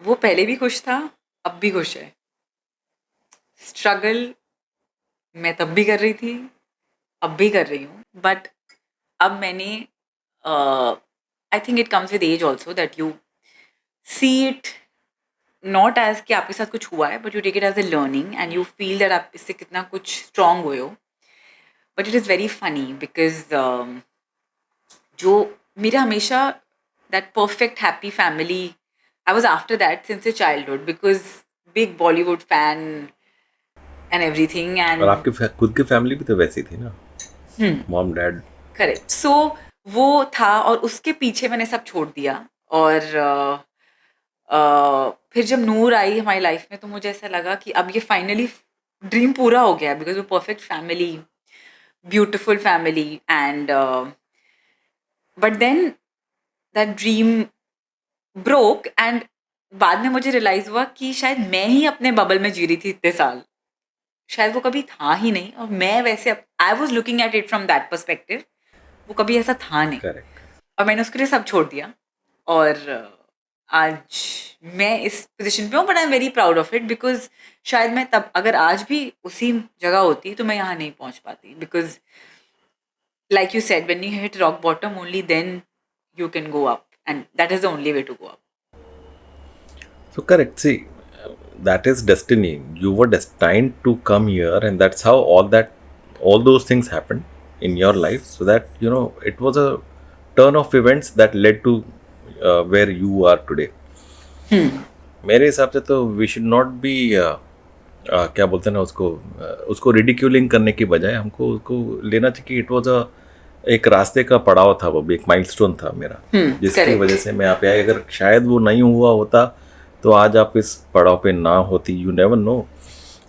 वो पहले भी खुश था, अब भी खुश है. स्ट्रगल मैं तब भी कर रही थी, अब भी कर रही हूँ, बट अब मैंने I think it comes with age also, that you see it not age कि आपके साथ कुछ हुआ है, but you take it as a learning, and you feel that आप इससे कितना कुछ स्ट्रांग हुए हो. But it is very funny because जो मेरा हमेशा that perfect happy family, I was after that since a childhood, because big Bollywood fan and everything. And और आपकी खुद की फैमिली भी तो वैसी थी ना, मॉम डैड. करेक्ट. सो वो था, और उसके पीछे मैंने सब छोड़ दिया. और फिर जब नूर आई हमारी लाइफ में, तो मुझे ऐसा लगा कि अब ये फाइनली ड्रीम पूरा हो गया, बिकॉज वो perfect family, beautiful family. And but then that dream broke, and बाद में मुझे रियलाइज हुआ कि शायद मैं ही अपने बबल में जी रही थी इतने साल, शायद वो कभी था ही नहीं. और मैं वैसे, I was looking at it from that perspective, वो कभी ऐसा था नहीं. करेक्ट. और मैंने उसके लिए सब छोड़ दिया, और आज मैं इस पोजीशन पे हूँ. But I am very proud of it, because शायद मैं तब अगर आज भी उसी जगह होती तो मैं यहाँ नहीं पहुँच पाती. Because like you said, when you hit rock bottom, only then you can go up, and that is the only way to go up. So correct. See, that is destiny. You were destined to come here, and that's how all those things happened in your life. So that it was a turn of events that led to where you are today. मेरे हिसाब से तो we should not be क्या बोलते हैं ना उसको ridiculing करने की बजाय हमको उसको लेना चाहिए कि it was एक रास्ते का पड़ाव था, वो भी एक माइलस्टोन था मेरा, जिसकी वजह से मैं यहाँ पे आया. अगर शायद वो नहीं हुआ होता तो आज आप इस पड़ाव पे ना होती. यू नेवर नो,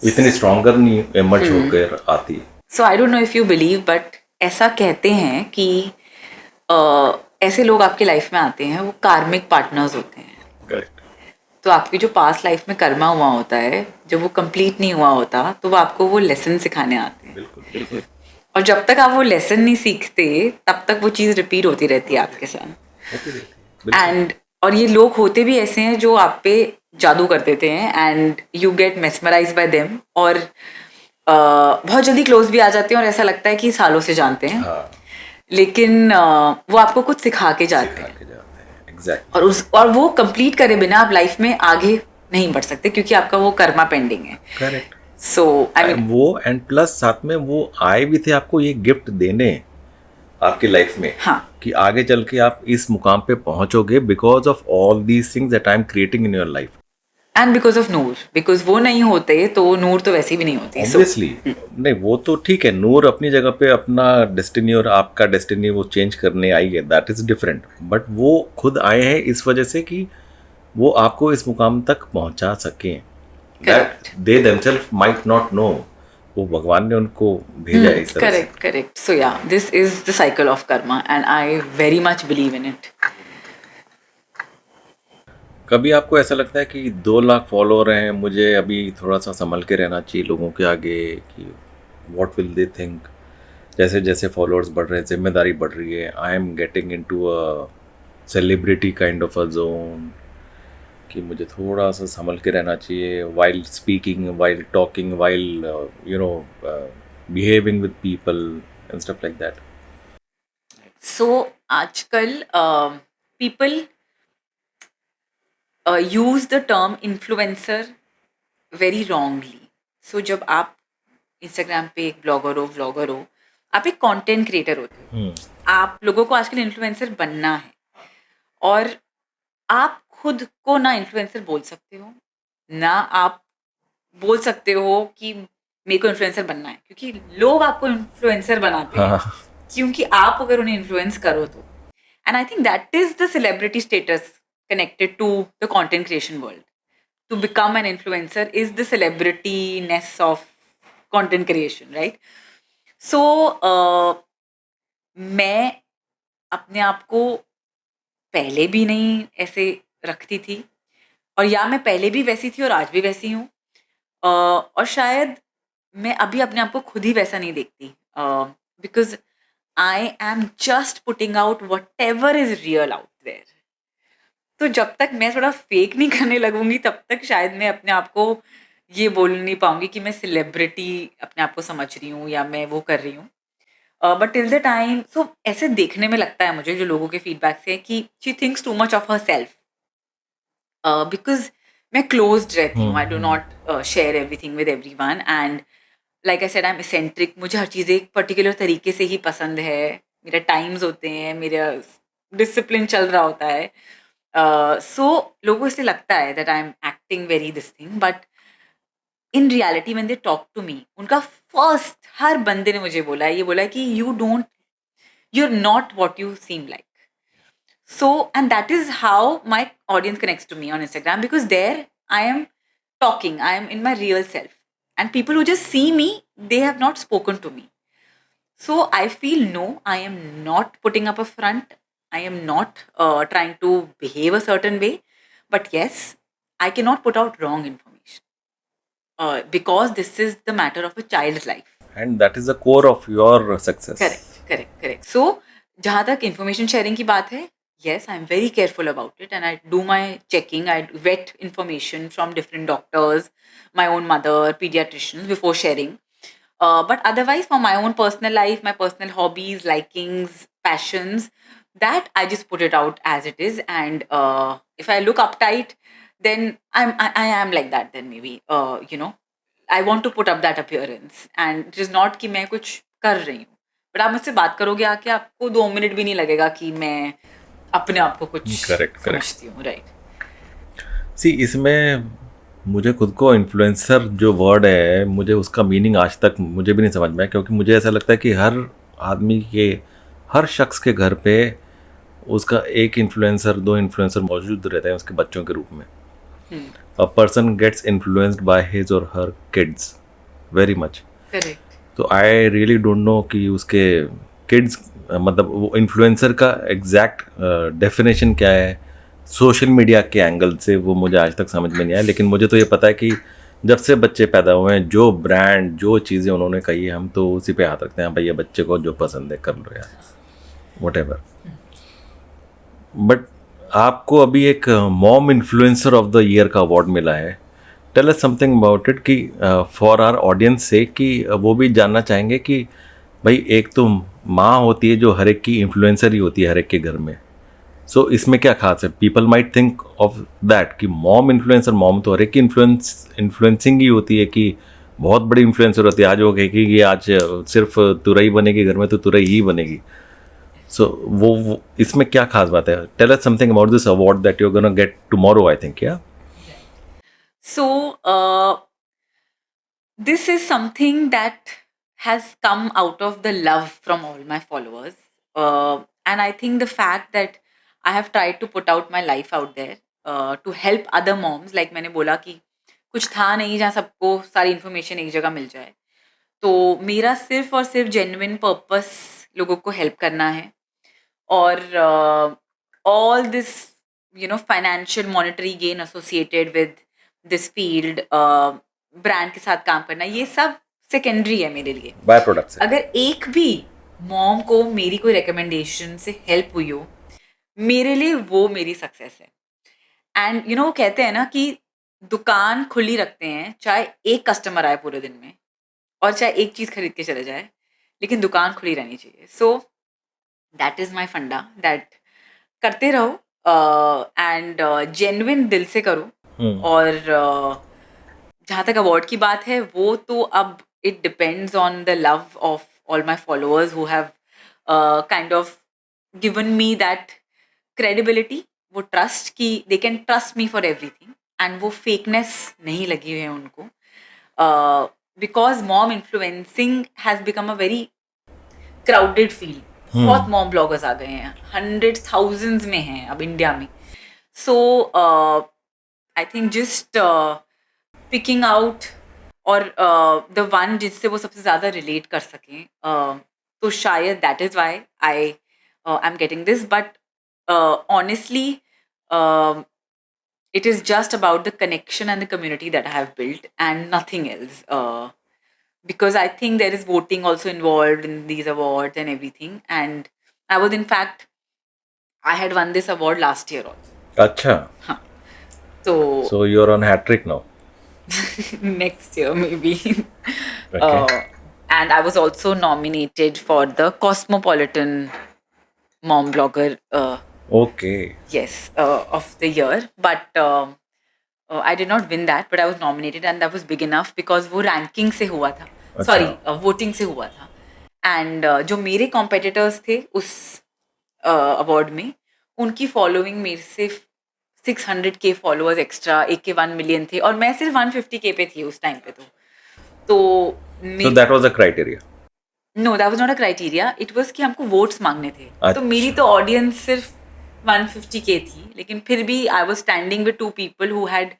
इतनी स्ट्रॉन्गर नहीं इमर्ज होकर आती. So I don't know if you believe, but ऐसा कहते हैं कि ऐसे लोग आपकी लाइफ में आते हैं, वो कार्मिक पार्टनर्स होते हैं. करेक्ट. तो आपकी जो पास्ट लाइफ में कर्मा हुआ होता है, जब वो कंप्लीट नहीं हुआ होता, तो वो आपको वो लेसन सिखाने आते हैं. बिल्कुल बिल्कुल. और जब तक आप वो लेसन नहीं सीखते, तब तक वो चीज़ रिपीट होती रहती है आपके साथ. होती रहती है. बिल्कुल. एंड और ये लोग होते भी ऐसे हैं जो आप पे जादू कर देते हैं, and you get mesmerise bye them, और बहुत जल्दी क्लोज भी आ जाते हैं, और ऐसा लगता है कि सालों से जानते हैं. हाँ, लेकिन वो आपको कुछ सिखा के जाते सिखा हैं, के जाते हैं. एग्जैक्ट. और वो कंप्लीट करे बिना आप लाइफ में आगे नहीं बढ़ सकते, क्योंकि आपका वो कर्मा पेंडिंग है. करेक्ट. सो आई मीन, वो एंड प्लस साथ में वो आए भी थे आपको ये गिफ्ट देने आपकी लाइफ में, हाँ, कि आगे चल के आप इस मुकाम पे पहुंचोगे because of all these things that I am creating in your life. And because of Noor, because वो नहीं होते तो नूर तो वैसे भी नहीं होती. So, obviously. नहीं, वो तो ठीक है, नूर अपनी जगह पे अपना डेस्टिनी और आपका डेस्टिनी वो चेंज करने आई है, दैट इज डिफरेंट. बट वो खुद आए हैं इस वजह से कि वो आपको इस मुकाम तक पहुंचा सकें. That they themselves might not know. वो भगवान ने उनको भेजा है इस तरह से. correct. So yeah, this is the cycle of karma, and I very much believe in it. कभी आपको ऐसा लगता है कि 2 लाख फॉलोअर हैं, मुझे अभी थोड़ा सा संभल के रहना चाहिए लोगों के आगे, कि व्हाट विल दे थिंक, जैसे जैसे फॉलोअर्स बढ़ रहे हैं, जिम्मेदारी बढ़ रही है, I am getting into a celebrity kind of a zone, कि मुझे थोड़ा सा संभल के रहना चाहिए while speaking, while talking, while behaving with people and stuff like that. So आजकल people use the term influencer very wrongly. So जब आप इंस्टाग्राम पे एक ब्लॉगर हो, आप एक कंटेंट क्रिएटर होते हो. आप लोगों को आजकल इन्फ्लुएंसर बनना है, और आप खुद को ना इन्फ्लुएंसर बोल सकते हो, ना आप बोल सकते हो कि मेरे को इन्फ्लुएंसर बनना है, क्योंकि लोग आपको इन्फ्लुएंसर बनाते हैं, हाँ. क्योंकि आप अगर उन्हें इन्फ्लुएंस करो तो. And I think that is the celebrity status connected to the content creation world. To become an influencer is the celebrity-ness of content creation, right? So मैं अपने आप को पहले भी नहीं ऐसे रखती थी, और या मैं पहले भी वैसी थी और आज भी वैसी हूँ, और शायद मैं अभी अपने आप को खुद ही वैसा नहीं देखती, because I am just putting out whatever is real out there. तो जब तक मैं थोड़ा फेक नहीं करने लगूंगी, तब तक शायद मैं अपने आप को ये बोल नहीं पाऊंगी कि मैं सेलिब्रिटी अपने आप को समझ रही हूँ या मैं वो कर रही हूँ. बट टिल द टाइम, सो ऐसे देखने में लगता है मुझे, जो लोगों के फीडबैक से, कि she thinks too much of her self, because मैं क्लोज्ड रहती हूँ. आई do not share everything with every one, and like I said, I am eccentric. मुझे हर चीज़ एक पर्टिकुलर तरीके से ही पसंद है. मेरा टाइम्स होते हैं, मेरा डिसिप्लिन चल रहा होता है. सो लोगों को इसलिए लगता है that I am acting very this thing, but in reality when they talk to me, उनका फर्स्ट, हर बंदे ने मुझे बोला है, ये बोला है कि you are not what you seem like. So and that is how my audience connects to me on Instagram, because there I am talking, I am in my real self, and people who just see me, they have not spoken to me. So I feel no, I am not putting up a front. I am not trying to behave a certain way. But yes, I cannot put out wrong information, because this is the matter of a child's life. And that is the core of your success. Correct. So, जहाँ तक information sharing की बात है, yes, I am very careful about it, and I do my checking. I vet information from different doctors, my own mother, pediatricians before sharing. But otherwise, for my own personal life, my personal hobbies, likings, passions, that I just put it out as it is. And if I look uptight, then I am like that. Then maybe I want to put up that appearance, and it is not कि मैं कुछ कर रही हूँ. But आप मुझसे बात करोगे आके, आपको 2 मिनट भी नहीं लगेगा कि मैं अपने आप को कुछ समझती हूँ, right? See, इसमें मुझे खुद को इन्फ्लुएंसर जो वर्ड है, मुझे उसका मीनिंग आज तक मुझे भी नहीं समझ में आया, क्योंकि मुझे ऐसा लगता है कि हर शख्स के घर पे उसका एक इन्फ्लुएंसर, 2 इन्फ्लुएंसर मौजूद रहते हैं उसके बच्चों के रूप में. A person gets influenced by his or her kids very much. Correct. तो आई रियली डोंट नो कि उसके किड्स मतलब वो इन्फ्लुएंसर का एग्जैक्ट डेफिनेशन क्या है सोशल मीडिया के एंगल से, वो मुझे आज तक समझ में नहीं आया। लेकिन मुझे तो ये पता है कि जब से बच्चे पैदा हुए हैं, जो ब्रांड जो चीज़ें उन्होंने कही है, हम तो उसी पे हाथ रखते हैं, भाई ये बच्चे को जो पसंद है कर लो यार, वट एवर। बट आपको अभी एक mom influencer of the year का अवार्ड मिला है। Tell us something about it कि फॉर आवर ऑडियंस से कि वो भी जानना चाहेंगे कि भाई एक तो माँ होती है जो हर एक की इन्फ्लुएंसर ही होती है हर एक के घर में। सो इसमें क्या खास है? People might think of that कि मॉम इन्फ्लुएंसर, मॉम तो हर एक की इन्फ्लुएंसिंग ही होती है, कि बहुत बड़ी इन्फ्लुएंसर होती है। आज वो कहेगी कि आज सिर्फ तुरई बनेगी घर में तो तुरई ही बनेगी। सो वो इसमें क्या खास बात है? Tell us something about this award that you are gonna get tomorrow, I think. Yeah So, this is something that has come out of the love from all my followers. And I think the fact that I have tried to put out my life out there to help other moms, like मैंने बोला कि कुछ था नहीं जहाँ सबको सारी इन्फॉर्मेशन एक जगह मिल जाए, तो मेरा सिर्फ और सिर्फ जेन्युइन पर्पस लोगों को हेल्प करना है। और all this, financial monetary gain associated with this field, brand के साथ काम करना, ये सब सेकेंडरी है मेरे लिए। बाय प्रोडक्ट्स है। अगर एक भी मॉम को मेरी कोई रिकमेंडेशन से हेल्प हुई हो, मेरे लिए वो मेरी सक्सेस है। एंड वो कहते हैं ना कि दुकान खुली रखते हैं, चाहे एक कस्टमर आए पूरे दिन में और चाहे एक चीज़ खरीद के चले जाए, लेकिन दुकान खुली रहनी चाहिए। सो दैट इज़ माई फंडा, दैट करते रहो एंड जेन्युइन दिल से करो। और जहाँ तक अवार्ड की बात है, वो तो अब it depends on the love of all my followers who have kind of given me that credibility, वो ट्रस्ट कि they can trust me for everything, and वो फेकनेस नहीं लगी हुई है उनको। Because mom influencing has become a very crowded field. बहुत मॉम ब्लॉगर्स आ गए हैं, हंड्रेड्स थाउजेंड्स में हैं अब इंडिया में। So I think just picking out or the one जिससे वो सबसे ज़्यादा रिलेट कर सकें, तो शायद that is why I am getting this. But honestly it is just about the connection and the community that I have built and nothing else. Because I think there is voting also involved in these awards and everything. And I was, in fact, I had won this award last year also. अच्छा, So so you're on hat trick now. next year maybe. Okay. And I was also nominated for the Cosmopolitan Mom Blogger Okay. yes of the year, but I did not win that, but I was nominated and that was big enough because वो ranking से हुआ था, अच्छा। sorry voting से हुआ था। and जो मेरे competitors थे उस award में, उनकी following मेरे से 600k followers extra, एक के 1 million थे और मैं सिर्फ 150k पे थी उस टाइम पे। तो So that was the criteria. No, that was not a criteria, it was कि हमको वोट्स मांगने थे। अच्छा। तो मेरी तो ऑडियंस सिर्फ 150k थी, लेकिन फिर भी I was standing with 2 people who had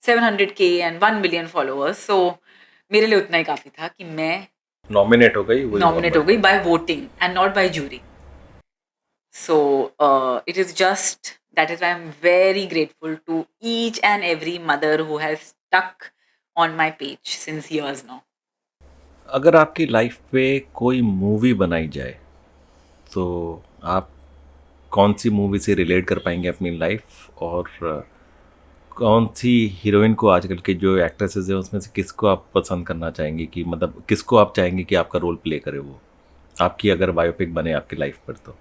700k and 1 million followers. So मेरे लिए उतना ही काफ़ी था कि मैं नॉमिनेट हो गई, वही नॉमिनेट हो बहुत गई by voting and not by jury. So it is just that is why I am very grateful to each and every mother who has stuck on my page since years now. अगर आपकी लाइफ पे कोई मूवी बनाई जाए तो आप कौन सी मूवी से रिलेट कर पाएंगे अपनी लाइफ, और कौन सी हीरोइन को, आजकल के जो एक्ट्रेसेस हैं उसमें से किसको आप पसंद करना चाहेंगे, कि मतलब किसको आप चाहेंगे कि आपका रोल प्ले करे वो, आपकी अगर बायोपिक बने आपकी लाइफ पर तो?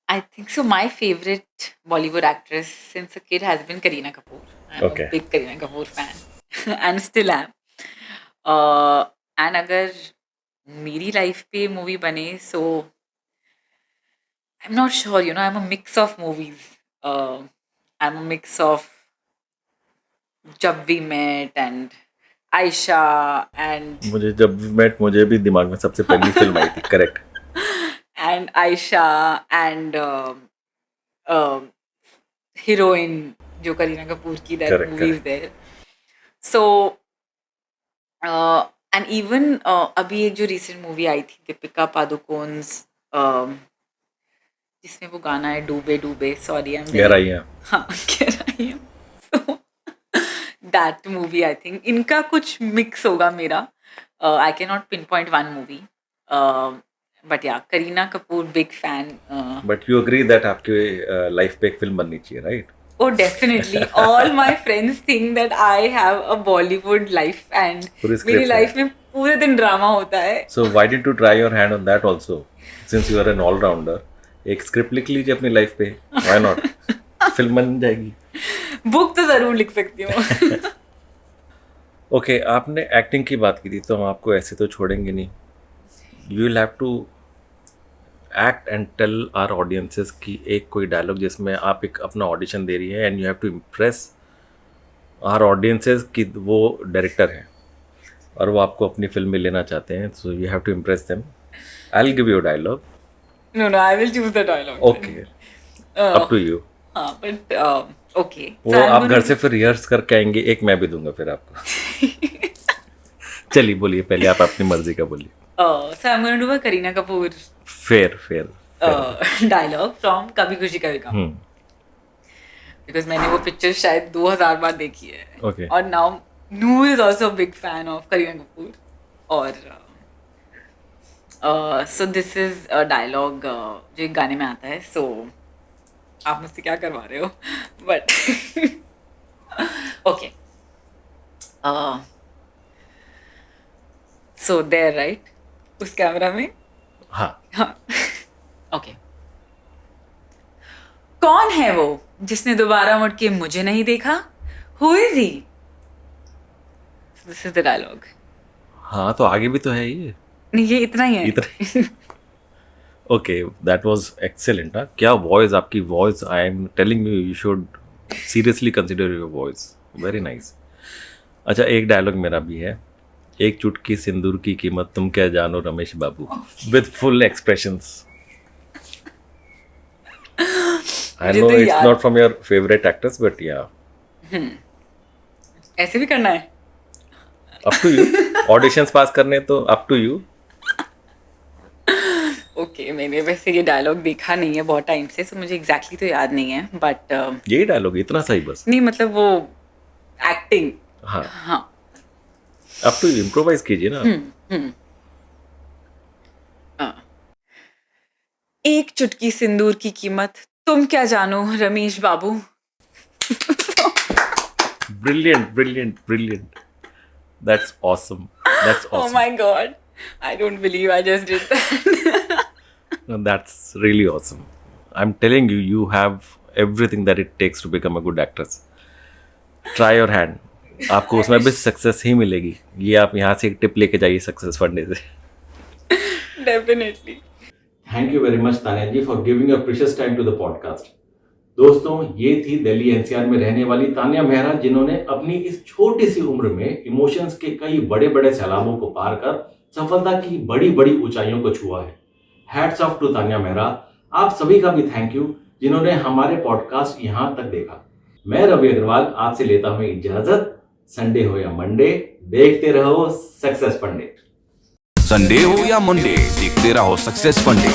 I think so. My favorite Bollywood actress since a kid has been Kareena Kapoor. I'm Okay. a big Kareena Kapoor fan, and still am. And अगर मेरी लाइफ पे मूवी बने, so I'm not sure. I'm a mix of movies. I'm a mix of Jab We Met and Aisha and मुझे जब मैं मुझे भी दिमाग में सबसे पहली फिल्म आई थी, correct. and Aisha and heroine जो करीना कपूर की, that Correct, movie is there. So and even अभी एक जो रिसेंट मूवी आई थी दीपिका पादुकोन्स, जिसमें वो गाना है डूबे डूबे, सॉरी आई एम गहराइयाँ। हाँ गहराइयाँ, so that movie I think इनका कुछ मिक्स होगा मेरा. I can not pinpoint one movie, but yeah Kareena Kapoor big fan. But you agree that आपके लाइफ पे एक फिल्म बननी चाहिए, right? Oh, definitely. All my friends think that I have a Bollywood life and पूरी मेरी script है। लाइफ में पूरे दिन ड्रामा होता है. So why did you try your hand on that also, since you are an allrounder? एक स्क्रिप्ट लिख लीजिए अपनी लाइफ पे, व्हाई नॉट? फिल्म बन जाएगी. बुक तो जरूर लिख सकती हूँ. ओके, आपने एक्टिंग की बात की थी, तो हम आपको ऐसे तो छोड़ेंगे नहीं. You will have to act and tell our audiences की एक कोई डायलॉग जिसमें आप एक अपना ऑडिशन दे रही है and you have to impress our audiences कि वो डायरेक्टर हैं और वो आपको अपनी फिल्म में लेना चाहते हैं. So you have to impress them. I will give you dialogue. No, I will choose the dialogue. Okay, up to you. हाँ, but okay. वो So I'm आप gonna घर से फिर रिहर्स करके आएंगे, एक मैं भी दूंगा फिर आपको. चलिए बोलिए, पहले आप अपनी मर्जी का बोलिए. so I'm going to do a Kareena Kapoor fair. dialogue from कभी खुशी कभी गम. Because मैंने वो पिक्चर शायद 2000 बार देखी है. Okay. और now Noor is also a big fan of Kareena Kapoor. और so this is a dialogue जो एक गाने में आता है. So आप मुझसे क्या करवा रहे हो? But okay. So there, right? उस कैमरा में. हाँ. हाँ. ओके. कौन है वो जिसने दोबारा मुड़ के मुझे नहीं देखा? Who is he? This is the dialogue. हाँ, तो आगे भी तो है ये. नहीं, ये इतना ही है. इतना. Okay, that was excellent. क्या वॉइस, आपकी voice, I am telling you should seriously consider your voice. Very nice. अच्छा, एक डायलॉग मेरा भी है. एक चुटकी सिंदूर की कीमत तुम क्या जानो Ramesh Babu, with full expressions. I मुझे नो तो इट्स याद- not from your favourite actors, but yeah, ऐसे भी करना है. Up to you. Auditions pass करने तो अप टू यू. ओके, मैंने वैसे ये डायलॉग देखा नहीं है बहुत टाइम से, तो मुझे एग्जैक्टली तो याद नहीं है. बट यही डायलॉग इतना सही बस. नहीं, मतलब वो एक्टिंग. हाँ, हाँ. Up to you. इम्प्रोवाइज कीजिए ना. एक चुटकी सिंदूर की कीमत तुम क्या जानो रमेश बाबू. Brilliant. That's awesome. Oh my god, I don't believe I just did that. No, that's really awesome. I'm telling you, you have everything that it takes to become a good actress. Try your hand. आपको उसमें भी सक्सेस ही मिलेगी. ये आप यहाँ से एक टिप लेके जाइए सक्सेस फंडे से. Definitely. Thank you very much Tanya ji for giving your precious time to the podcast. दोस्तों, ये थी दिल्ली एनसीआर में रहने वाली तान्या मेहरा, जिन्होंने अपनी इस छोटी सी उम्र में इमोशंस के कई बड़े बड़े सैलाबों को पार कर सफलता की बड़ी बड़ी ऊंचाइयों को छुआ है. Hats off to Tanya Mehra. आप सभी का भी थैंक यू जिन्होंने हमारे पॉडकास्ट यहाँ तक देखा. मैं रवि अग्रवाल आपसे लेता हूँ इजाजत. संडे हो या मंडे, देखते रहो सक्सेस फंडे. संडे हो या मंडे, देखते रहो सक्सेस फंडे.